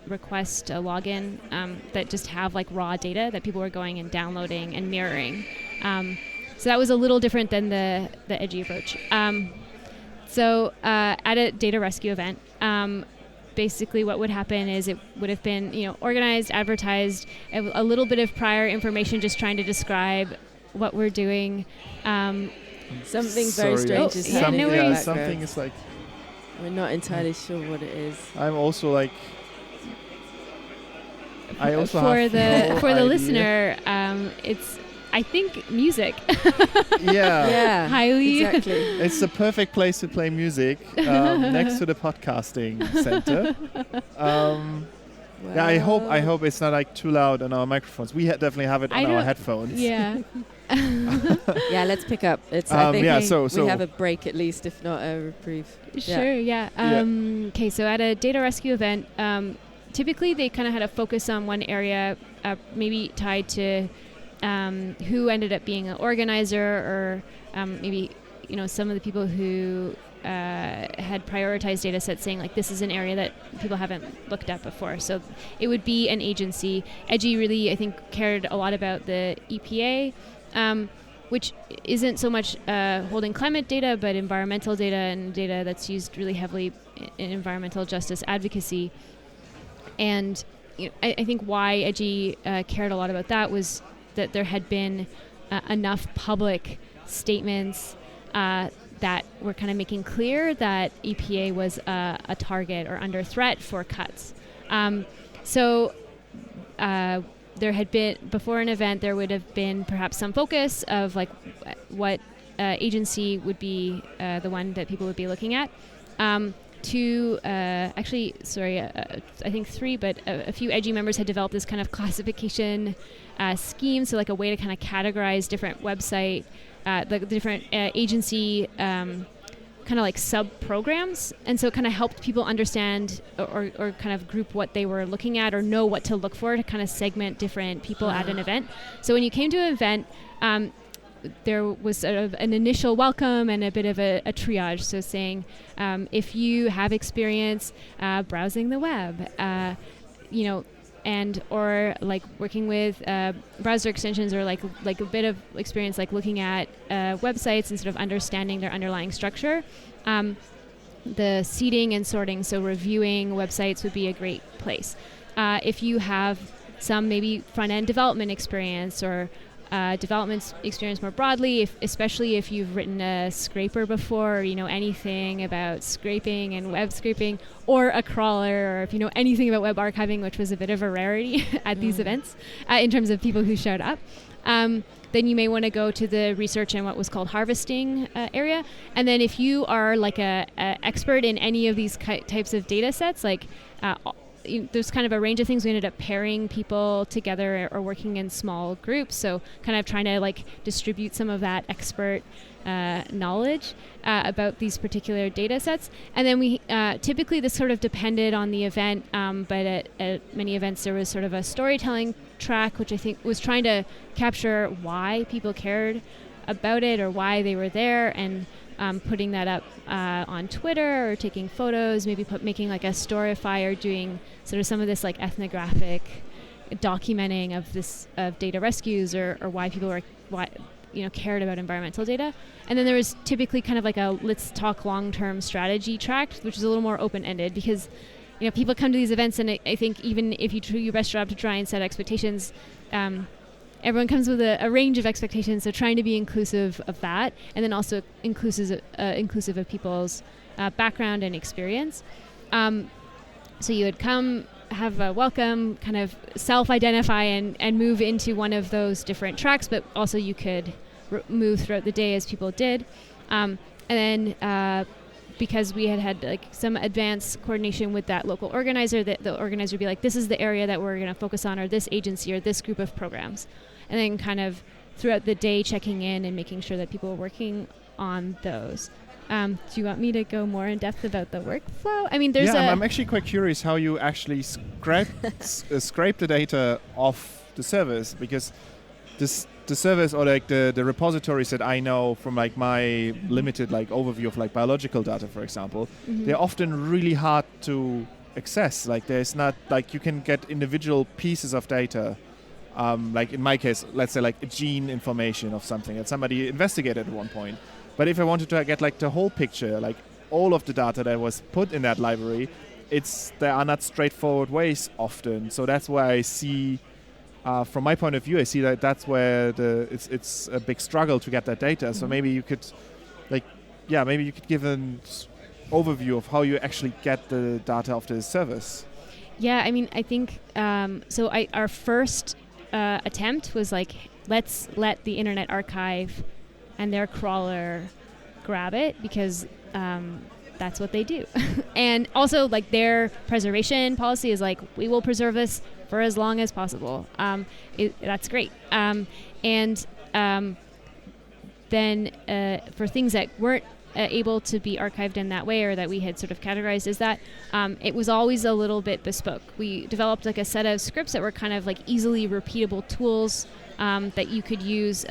request a login that just have like raw data that people were going and downloading and mirroring. So that was a little different than the edgy approach. So at a data rescue event, basically what would happen is it would have been organized, advertised, a little bit of prior information just trying to describe what we're doing. Something very strange is happening. Something is like... We're not entirely sure what it is. I'm also like... for the listener, it's, I think, music. Yeah. Highly. Exactly. It's the perfect place to play music, next to the podcasting center. Yeah, I hope it's not like too loud on our microphones. We definitely have it on our headphones. Yeah. Yeah, let's pick up. I think we have a break at least, if not a reprieve. Sure, yeah. Okay, so at a data rescue event, typically they kind of had a focus on one area, maybe tied to who ended up being an organizer, or maybe some of the people who had prioritized data sets, saying like this is an area that people haven't looked at before. So it would be an agency. EDGI really, I think, cared a lot about the EPA, which isn't so much holding climate data, but environmental data and data that's used really heavily in environmental justice advocacy. And I think why EDGI cared a lot about that was that there had been enough public statements that were kind of making clear that EPA was a target or under threat for cuts. So there had been, before an event, there would have been perhaps some focus of like what agency would be the one that people would be looking at. I think three, but a few EDGI members had developed this kind of classification scheme, so like a way to kind of categorize different website, the different agency kind of like sub-programs, and so it kind of helped people understand or kind of group what they were looking at or know what to look for to kind of segment different people at an event. So when you came to an event, there was sort of an initial welcome and a bit of a triage. So saying, if you have experience browsing the web, and or like working with browser extensions, or like a bit of experience like looking at websites and sort of understanding their underlying structure, the seeding and sorting, so reviewing websites would be a great place. If you have some maybe front-end development experience or development experience more broadly, especially if you've written a scraper before, or you know anything about scraping and web scraping, or a crawler, or if you know anything about web archiving, which was a bit of a rarity at these events in terms of people who showed up, then you may want to go to the research and what was called harvesting area. And then if you are like a expert in any of these types of data sets, like there's kind of a range of things. We ended up pairing people together or working in small groups, so kind of trying to like distribute some of that expert knowledge about these particular data sets. And then we typically, this sort of depended on the event, but at many events there was sort of a storytelling track, which I think was trying to capture why people cared about it or why they were there, and putting that up on Twitter or taking photos, maybe making like a Storify, or doing sort of some of this like ethnographic documenting of data rescues, or why people cared about environmental data. And then there was typically kind of like a let's talk long-term strategy track, which is a little more open-ended, because people come to these events, and I think even if you do your best job to try and set expectations, everyone comes with a range of expectations. So trying to be inclusive of that, and then also inclusive of people's background and experience. So you would come, have a welcome, kind of self-identify and move into one of those different tracks, but also you could move throughout the day as people did. And then because we had like some advanced coordination with that local organizer, that the organizer would be like, this is the area that we're going to focus on, or this agency, or this group of programs. And then kind of throughout the day checking in and making sure that people were working on those. Do you want me to go more in depth about the workflow? I mean, I'm actually quite curious how you actually scrape the data off the servers, because the servers, or like the repositories that I know from like my limited like overview of like biological data, for example, they're often really hard to access. Like there's not like you can get individual pieces of data. Like in my case, let's say like a gene information of something that somebody investigated at one point. But if I wanted to get like the whole picture, like all of the data that was put in that library, there are not straightforward ways often. So that's why I see, from my point of view, I see that that's where it's a big struggle to get that data. So maybe you could, give an overview of how you actually get the data of the service. Yeah, I mean, I think our first attempt was like, let's let the Internet Archive and their crawler grab it, because that's what they do. And also like their preservation policy is like, we will preserve this for as long as possible. That's great. Then for things that weren't able to be archived in that way, or that we had sort of categorized as that, it was always a little bit bespoke. We developed like a set of scripts that were kind of like easily repeatable tools that you could use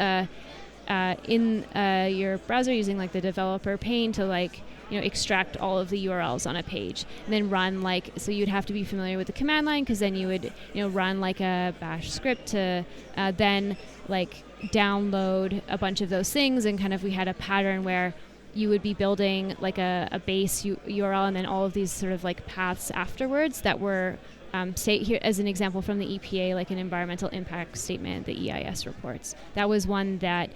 in your browser using like the developer pane to like extract all of the URLs on a page, and then run so you'd have to be familiar with the command line, because then you would run like a bash script to then like download a bunch of those things, and kind of we had a pattern where you would be building like a base URL and then all of these sort of like paths afterwards that were say here as an example from the EPA, like an environmental impact statement, the EIS reports. That was one that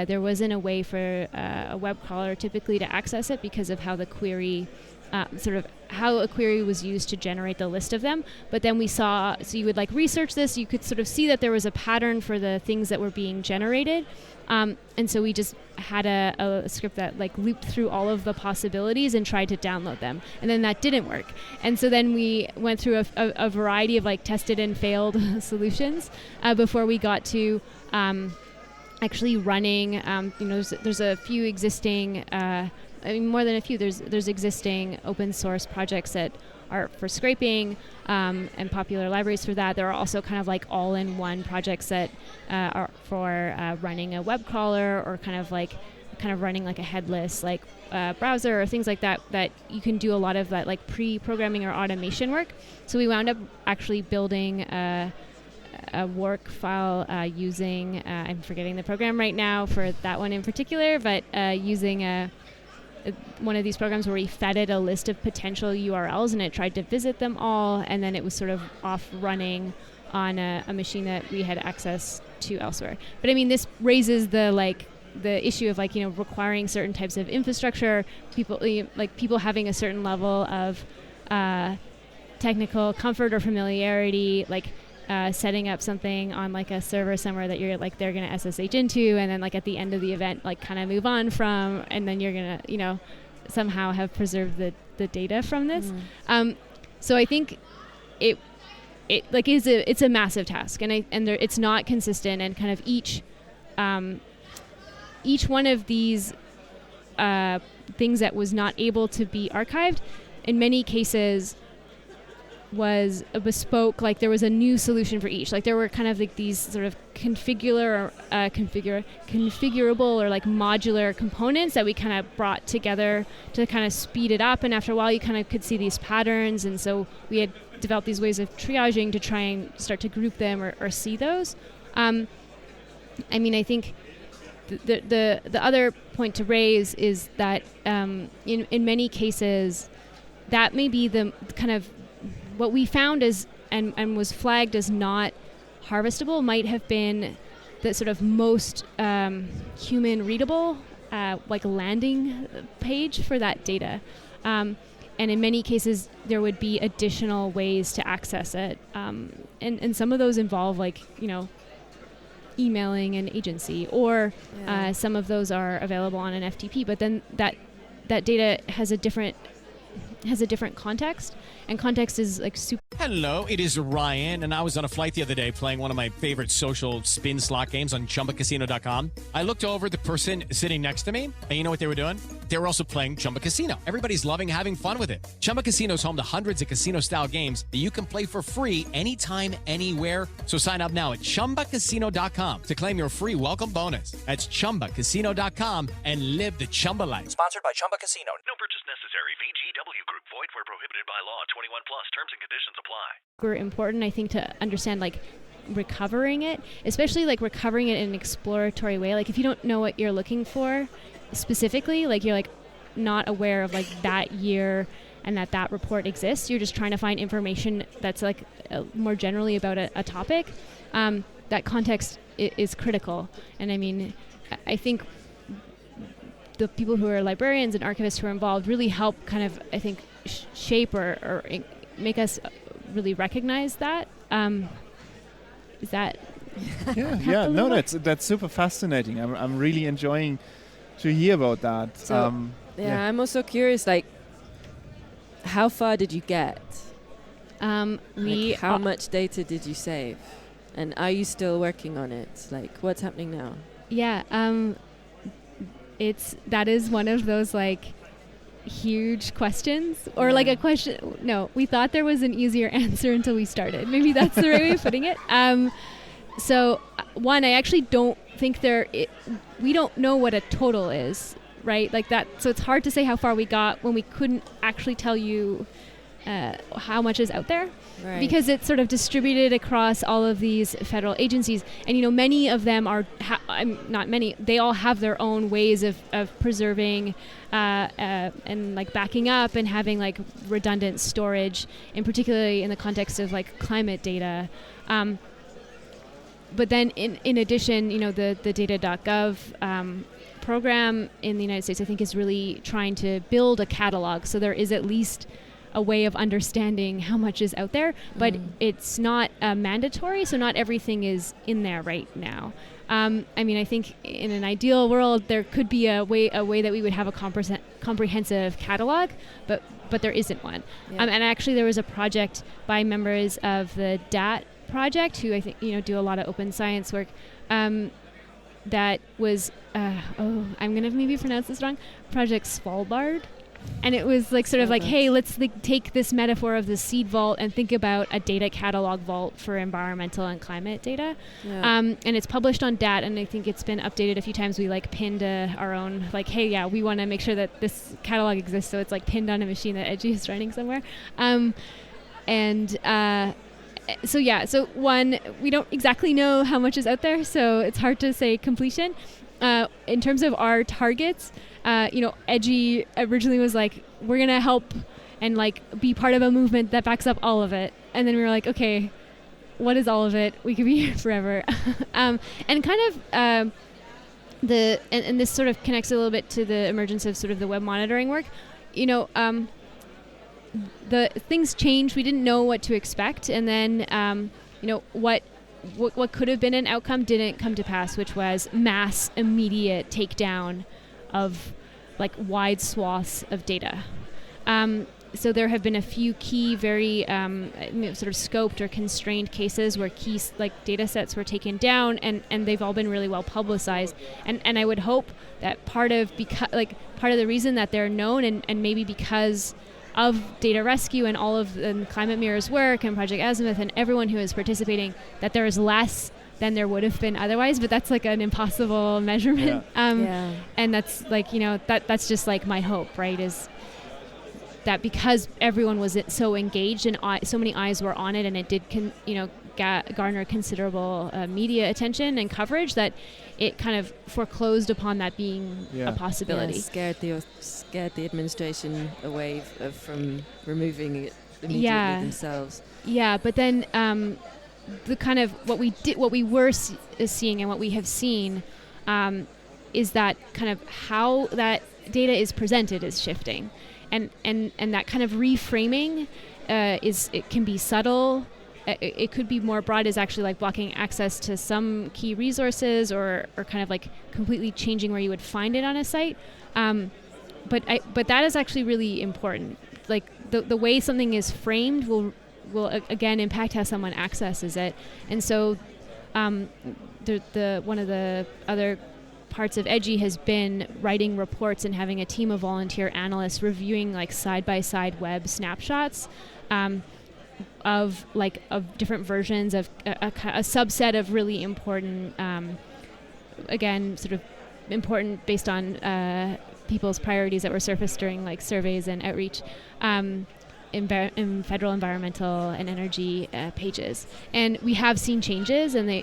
there wasn't a way for a web crawler typically to access it because of how the query, how a query was used to generate the list of them. But then we saw, so you would like research this, you could sort of see that there was a pattern for the things that were being generated. And so we just had a script that like looped through all of the possibilities and tried to download them. And then that didn't work. And so then we went through a variety of like tested and failed solutions before we got to actually running, there's a few existing, more than a few, there's existing open source projects that are for scraping and popular libraries for that. There are also kind of like all-in-one projects that are for running a web crawler, or kind of running like a headless like browser or things like that you can do a lot of that like pre-programming or automation work. So we wound up actually building a work file using, I'm forgetting the program right now for that one in particular, but using one of these programs where we fed it a list of potential URLs and it tried to visit them all, and then it was sort of off running on a machine that we had access to elsewhere. But I mean, this raises the issue of requiring certain types of infrastructure, people having a certain level of technical comfort or familiarity, setting up something on like a server somewhere that you're they're going to SSH into, and then at the end of the event kind of move on from, and then you're going to somehow have preserved the data from this. So I think it's a massive task, and it's not consistent, and kind of each one of these things that was not able to be archived in many cases was a bespoke, there was a new solution for each. There were kind of these sort of configurable or modular components that we kind of brought together to kind of speed it up. And after a while, you kind of could see these patterns. And so we had developed these ways of triaging to try and start to group them or see those. I think the other point to raise is that in many cases, that may be the kind of what we found is and was flagged as not harvestable might have been the sort of most human readable like landing page for that data. And in many cases, there would be additional ways to access it. And some of those involve like, emailing an agency, or some of those are available on an FTP. But then that data has a different context, and context is like super. Hello, it is Ryan, and I was on a flight the other day playing one of my favorite social spin slot games on ChumbaCasino.com. I looked over at the person sitting next to me, and you know what they were doing? They were also playing Chumba Casino. Everybody's loving having fun with it. Chumba Casino is home to hundreds of casino-style games that you can play for free anytime, anywhere. So sign up now at ChumbaCasino.com to claim your free welcome bonus. That's ChumbaCasino.com and live the Chumba life. Sponsored by Chumba Casino. No purchase necessary. VGW Group. Void where prohibited by law. 21 plus. Terms and conditions apply. Important, I think, to understand like recovering it, especially like recovering it in an exploratory way. Like if you don't know what you're looking for specifically, like you're like not aware of like that year and that report exists, you're just trying to find information that's like more generally about a topic, that context is critical. And I mean, I think the people who are librarians and archivists who are involved really help kind of, I think, shape or make us really recognize that. Is that? Yeah. No, that's super fascinating. I'm really enjoying to hear about that. So, I'm also curious, like, how far did you get? How much data did you save? And are you still working on it? Like, what's happening now? Yeah, that is one of those like huge questions, or like a question. No, we thought there was an easier answer until we started. Maybe that's the right way of putting it. So one, I actually don't think we don't know what a total is, right? Like that. So it's hard to say how far we got when we couldn't actually tell you how much is out there, right? Because it's sort of distributed across all of these federal agencies, and many of them are not many. They all have their own ways of preserving and like backing up and having like redundant storage, and particularly in the context of like climate data. But then in addition, the data.gov program in the United States, I think, is really trying to build a catalog, so there is at least a way of understanding how much is out there, but it's not mandatory, so not everything is in there right now. I think in an ideal world there could be a way that we would have a comprehensive catalog, but there isn't one. Yeah. And actually there was a project by members of the DAT project, who I think do a lot of open science work, that was I'm gonna maybe pronounce this wrong, Project Svalbard. And it was like sort of like, hey, let's like take this metaphor of the seed vault and think about a data catalog vault for environmental and climate data. Yeah. And it's published on DAT, and I think it's been updated a few times. We like pinned our own, like, hey, yeah, we want to make sure that this catalog exists, so it's like pinned on a machine that Edgy is running somewhere. So one, we don't exactly know how much is out there, so it's hard to say completion. In terms of our targets, Edgy originally was like, we're going to help and like be part of a movement that backs up all of it. And then we were like, okay, what is all of it? We could be here forever. And kind of and this sort of connects a little bit to the emergence of sort of the web monitoring work. The things changed. We didn't know what to expect. And then, what could have been an outcome didn't come to pass, which was mass immediate takedown of like wide swaths of data. So there have been a few key, very sort of scoped or constrained cases where key like data sets were taken down, and they've all been really well publicized. And I would hope that part of the reason that they're known, and maybe because of data rescue and all of the Climate Mirror's work and Project Azimuth and everyone who is participating, that there is less than there would have been otherwise, but that's like an impossible measurement. And that's like, that's just like my hope, right, is that because everyone was so engaged and so many eyes were on it, and it did garner considerable media attention and coverage that it kind of foreclosed upon that being a possibility. Yeah, scared the administration away from removing it immediately themselves. Yeah, but then the kind of what we were seeing and what we have seen is that kind of how that data is presented is shifting, and that kind of reframing it can be subtle. It could be more broad, is actually like blocking access to some key resources or kind of like completely changing where you would find it on a site. But that is actually really important. Like the way something is framed will again impact how someone accesses it. And so the one of the other parts of Edgy has been writing reports and having a team of volunteer analysts reviewing like side-by-side web snapshots of different versions of a subset of really important, again, sort of important based on people's priorities that were surfaced during like surveys and outreach in federal environmental and energy pages. And we have seen changes, and I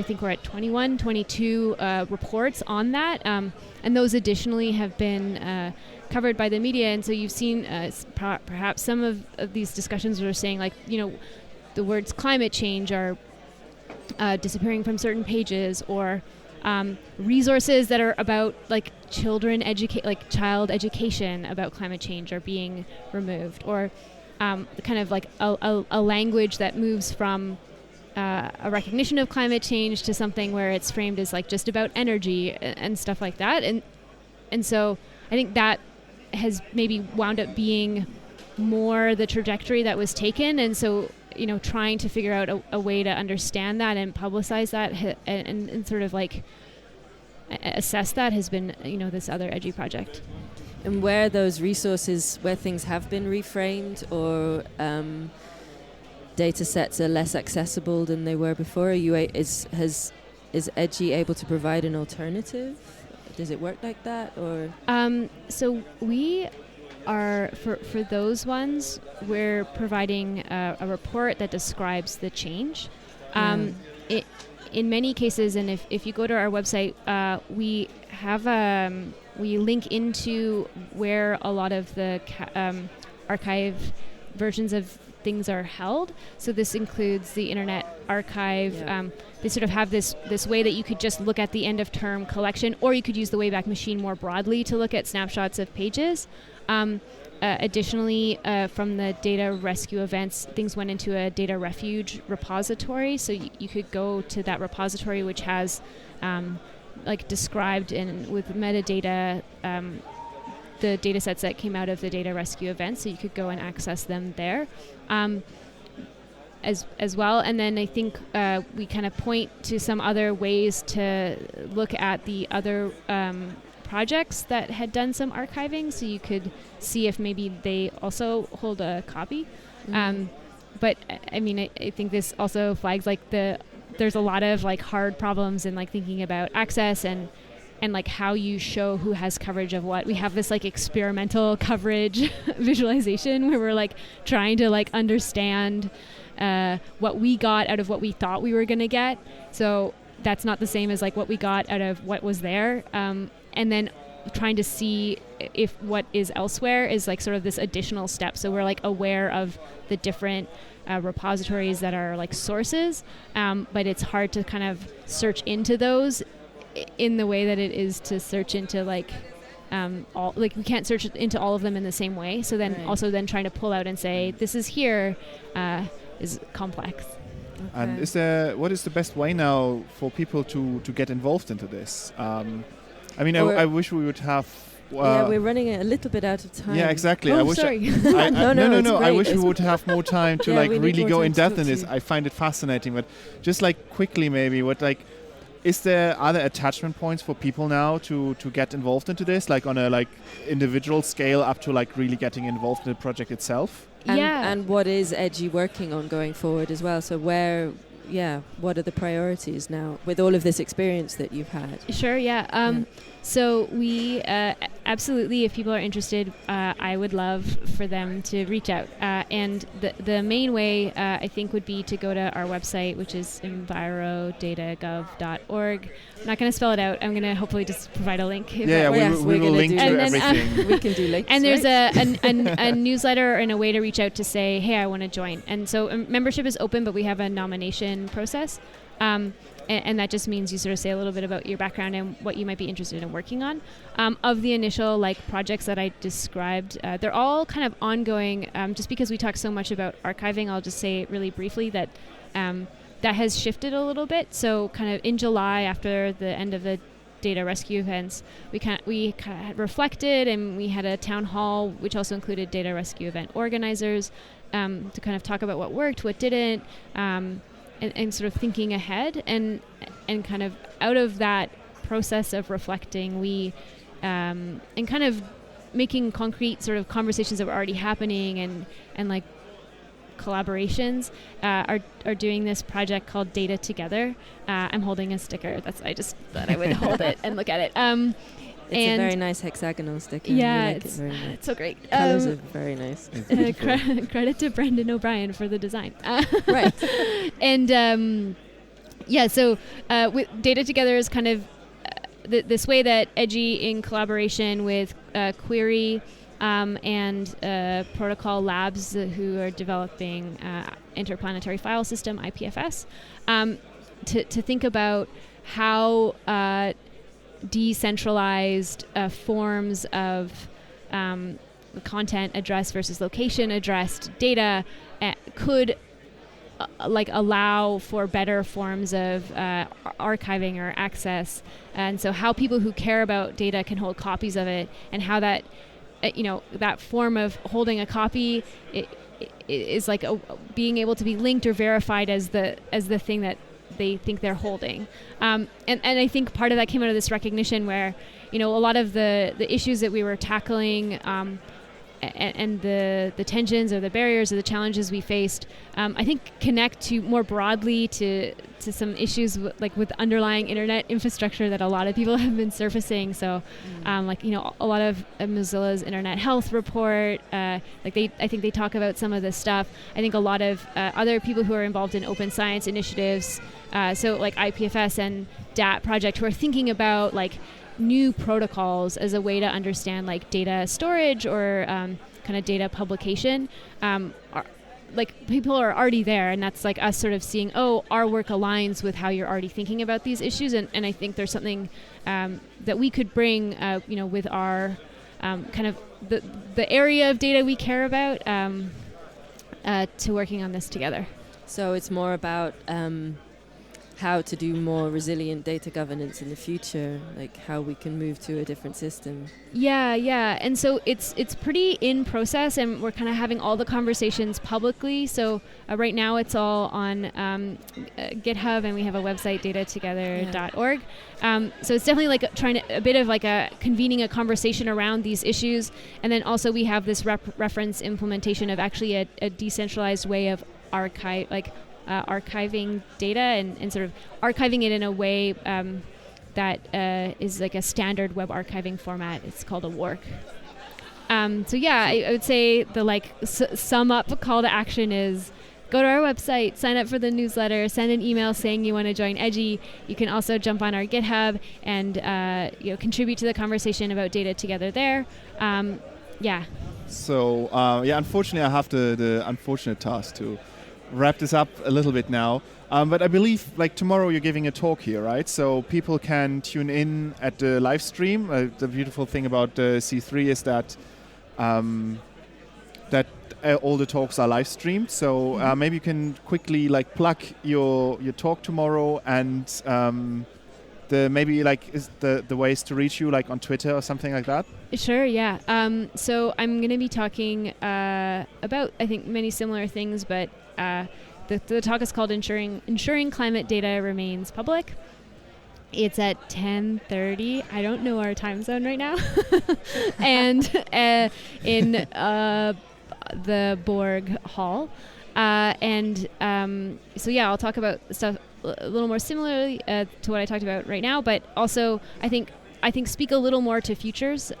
think we're at 21, 22 reports on that. And those additionally have been covered by the media. And so you've seen perhaps some of these discussions were saying like, the words climate change are disappearing from certain pages, or resources that are about like child education about climate change are being removed, or kind of like a language that moves from a recognition of climate change to something where it's framed as like just about energy and stuff like that. And so I think that has maybe wound up being more the trajectory that was taken. And so, trying to figure out a way to understand that and publicize that and sort of like assess that has been, this other Edgy project. And where those resources, where things have been reframed or data sets are less accessible than they were before, is Edgy able to provide an alternative? Does it work like that, or? So we are, for those ones, we're providing a report that describes the change. In many cases, and if you go to our website, we have we link into where a lot of the archive versions of things are held. So this includes the Internet Archive. They sort of have this way that you could just look at the end of term collection, or you could use the Wayback Machine more broadly to look at snapshots of pages. Additionally, from the data rescue events, things went into a data refuge repository. So you could go to that repository, which has described with metadata the data sets that came out of the data rescue event. So you could go and access them there as well. And then I think we kind of point to some other ways to look at the other projects that had done some archiving, so you could see if maybe they also hold a copy. But I mean, I think this also flags like there's a lot of like hard problems in like thinking about access and like how you show who has coverage of what. We have this like experimental coverage visualization where we're like trying to like understand what we got out of what we thought we were going to get. So that's not the same as like what we got out of what was there. And then trying to see if what is elsewhere is like sort of this additional step. So we're like aware of the different repositories that are like sources, but it's hard to kind of search into those in the way that it is to search into like all, like we can't search into all of them in the same way. So then also then trying to pull out and say this is here is complex. And what is the best way now for people to get involved into this? I mean, I wish we would have. We're running a little bit out of time. Yeah, exactly. Oh, I wish sorry. No. I wish we would have more time to like really go in depth in this. I find it fascinating, but just like quickly, maybe are there attachment points for people now to get involved into this, like on a like individual scale up to like really getting involved in the project itself? And what is Edgy working on going forward as well? So what are the priorities now with all of this experience that you've had? Sure, So we, absolutely. If people are interested, I would love for them to reach out. And the main way, I think, would be to go to our website, which is envirodatagov.org. I'm not going to spell it out. I'm going to hopefully just provide a link. We will link to everything. We can do links. And there's a newsletter and a way to reach out to say, hey, I want to join. And so membership is open, but we have a nomination process. And that just means you sort of say a little bit about your background and what you might be interested in working on. Of the initial projects that I described, they're all kind of ongoing. Just because we talk so much about archiving, I'll just say really briefly that that has shifted a little bit. So kind of in July, after the end of the data rescue events, we kind of reflected, and we had a town hall, which also included data rescue event organizers, to kind of talk about what worked, what didn't, and sort of thinking ahead, and kind of out of that process of reflecting, we and kind of making concrete sort of conversations that were already happening, and collaborations, are doing this project called Data Together. I'm holding a sticker. I just thought I would hold it and look at it. It's a very nice hexagonal sticker. Yeah, it's very nice. It's so great. Colors are very nice. Credit to Brendan O'Brien for the design. Right. And so with Data Together is kind of this way that Edgy, in collaboration with Query and Protocol Labs, who are developing Interplanetary File System, IPFS, to think about how decentralized forms of content addressed versus location addressed data could allow for better forms of archiving or access, and so how people who care about data can hold copies of it, and how that that form of holding a copy is being able to be linked or verified as the thing that they think they're holding, and I think part of that came out of this recognition where a lot of the issues that we were tackling, and the tensions or the barriers or the challenges we faced, I think connect to more broadly to some issues with underlying internet infrastructure that a lot of people have been surfacing. So a lot of Mozilla's Internet Health Report, I think they talk about some of this stuff. I think a lot of other people who are involved in open science initiatives, so IPFS and DAT project, who are thinking about new protocols as a way to understand data storage or kind of data publication, people are already there, and that's us sort of seeing, our work aligns with how you're already thinking about these issues, and I think there's something that we could bring with our kind of the area of data we care about to working on this together. So it's more about how to do more resilient data governance in the future, how we can move to a different system. Yeah. And so it's pretty in process, and we're kind of having all the conversations publicly. So right now it's all on GitHub, and we have a website, datatogether.org. So it's definitely trying to, a bit of convening a conversation around these issues. And then also we have this reference implementation of actually a decentralized way of archiving data and sort of archiving it in a way that is a standard web archiving format. It's called a WARC. I would say the sum up call to action is go to our website, sign up for the newsletter, send an email saying you want to join Edgy. You can also jump on our GitHub and contribute to the conversation about Data Together there. So unfortunately I have the unfortunate task to wrap this up a little bit now, but I believe tomorrow you're giving a talk here, right? So people can tune in at the live stream. The beautiful thing about C3 is that all the talks are live streamed. So maybe you can quickly plug your talk tomorrow, and is the ways to reach you on Twitter or something like that. Sure, yeah. So I'm going to be talking about, I think, many similar things, but the talk is called Ensuring Climate Data Remains Public. It's at 10:30. I don't know our time zone right now. And in the Borg Hall. I'll talk about stuff a little more similarly to what I talked about right now, but also I think I think, speak a little more to futures.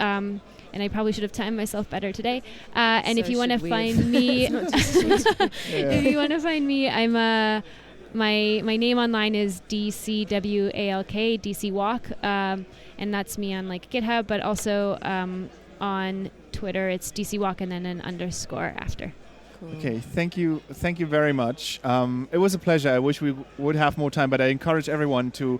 And I probably should have timed myself better today. And So if you want to should we find have. me, It's not just you. if you want to find me, I'm my name online is DCWALK, DC Walk, and that's me on like GitHub, but also on Twitter it's DC Walk and then an underscore after. Cool. Okay, thank you very much. It was a pleasure. I wish we would have more time, but I encourage everyone to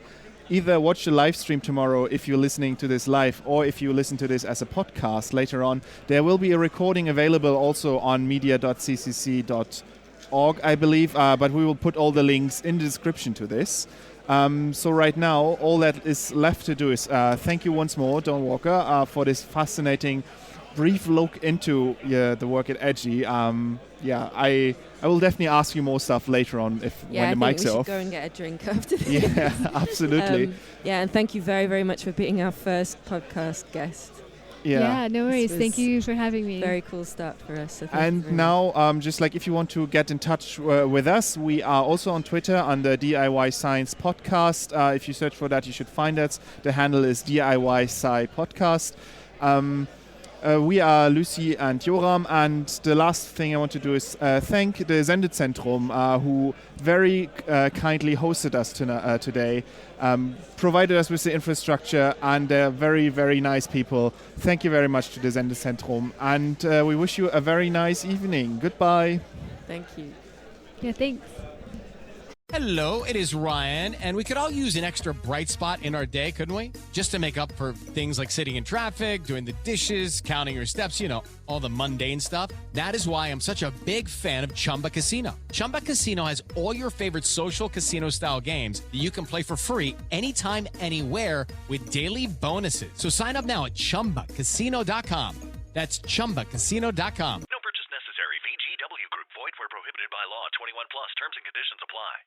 either watch the live stream tomorrow if you're listening to this live, or if you listen to this as a podcast later on. There will be a recording available also on media.ccc.org, I believe, but we will put all the links in the description to this. So right now, all that is left to do is thank you once more, Don Walker, for this fascinating brief look into the work at Edgy. I will definitely ask you more stuff later on when the mics are off. Go and get a drink after this. Yeah, absolutely. And thank you very, very much for being our first podcast guest. Yeah, no worries. This Thank was you for having me. Very cool start for us. So thank you And very now, just like if you want to get in touch with us, we are also on Twitter under DIY Science Podcast. If you search for that, you should find us. The handle is DIY Sci Podcast. We are Lucy and Joram, and the last thing I want to do is thank the Sendezentrum, who very kindly hosted us today, provided us with the infrastructure, and they're very, very nice people. Thank you very much to the Sendezentrum, and we wish you a very nice evening. Goodbye. Thank you. Yeah, thanks. Hello, it is Ryan, and we could all use an extra bright spot in our day, couldn't we? Just to make up for things like sitting in traffic, doing the dishes, counting your steps, all the mundane stuff. That is why I'm such a big fan of Chumba Casino. Chumba Casino has all your favorite social casino-style games that you can play for free anytime, anywhere with daily bonuses. So sign up now at ChumbaCasino.com. That's ChumbaCasino.com. No purchase necessary. VGW Group. Void where prohibited by law. 21 plus. Terms and conditions apply.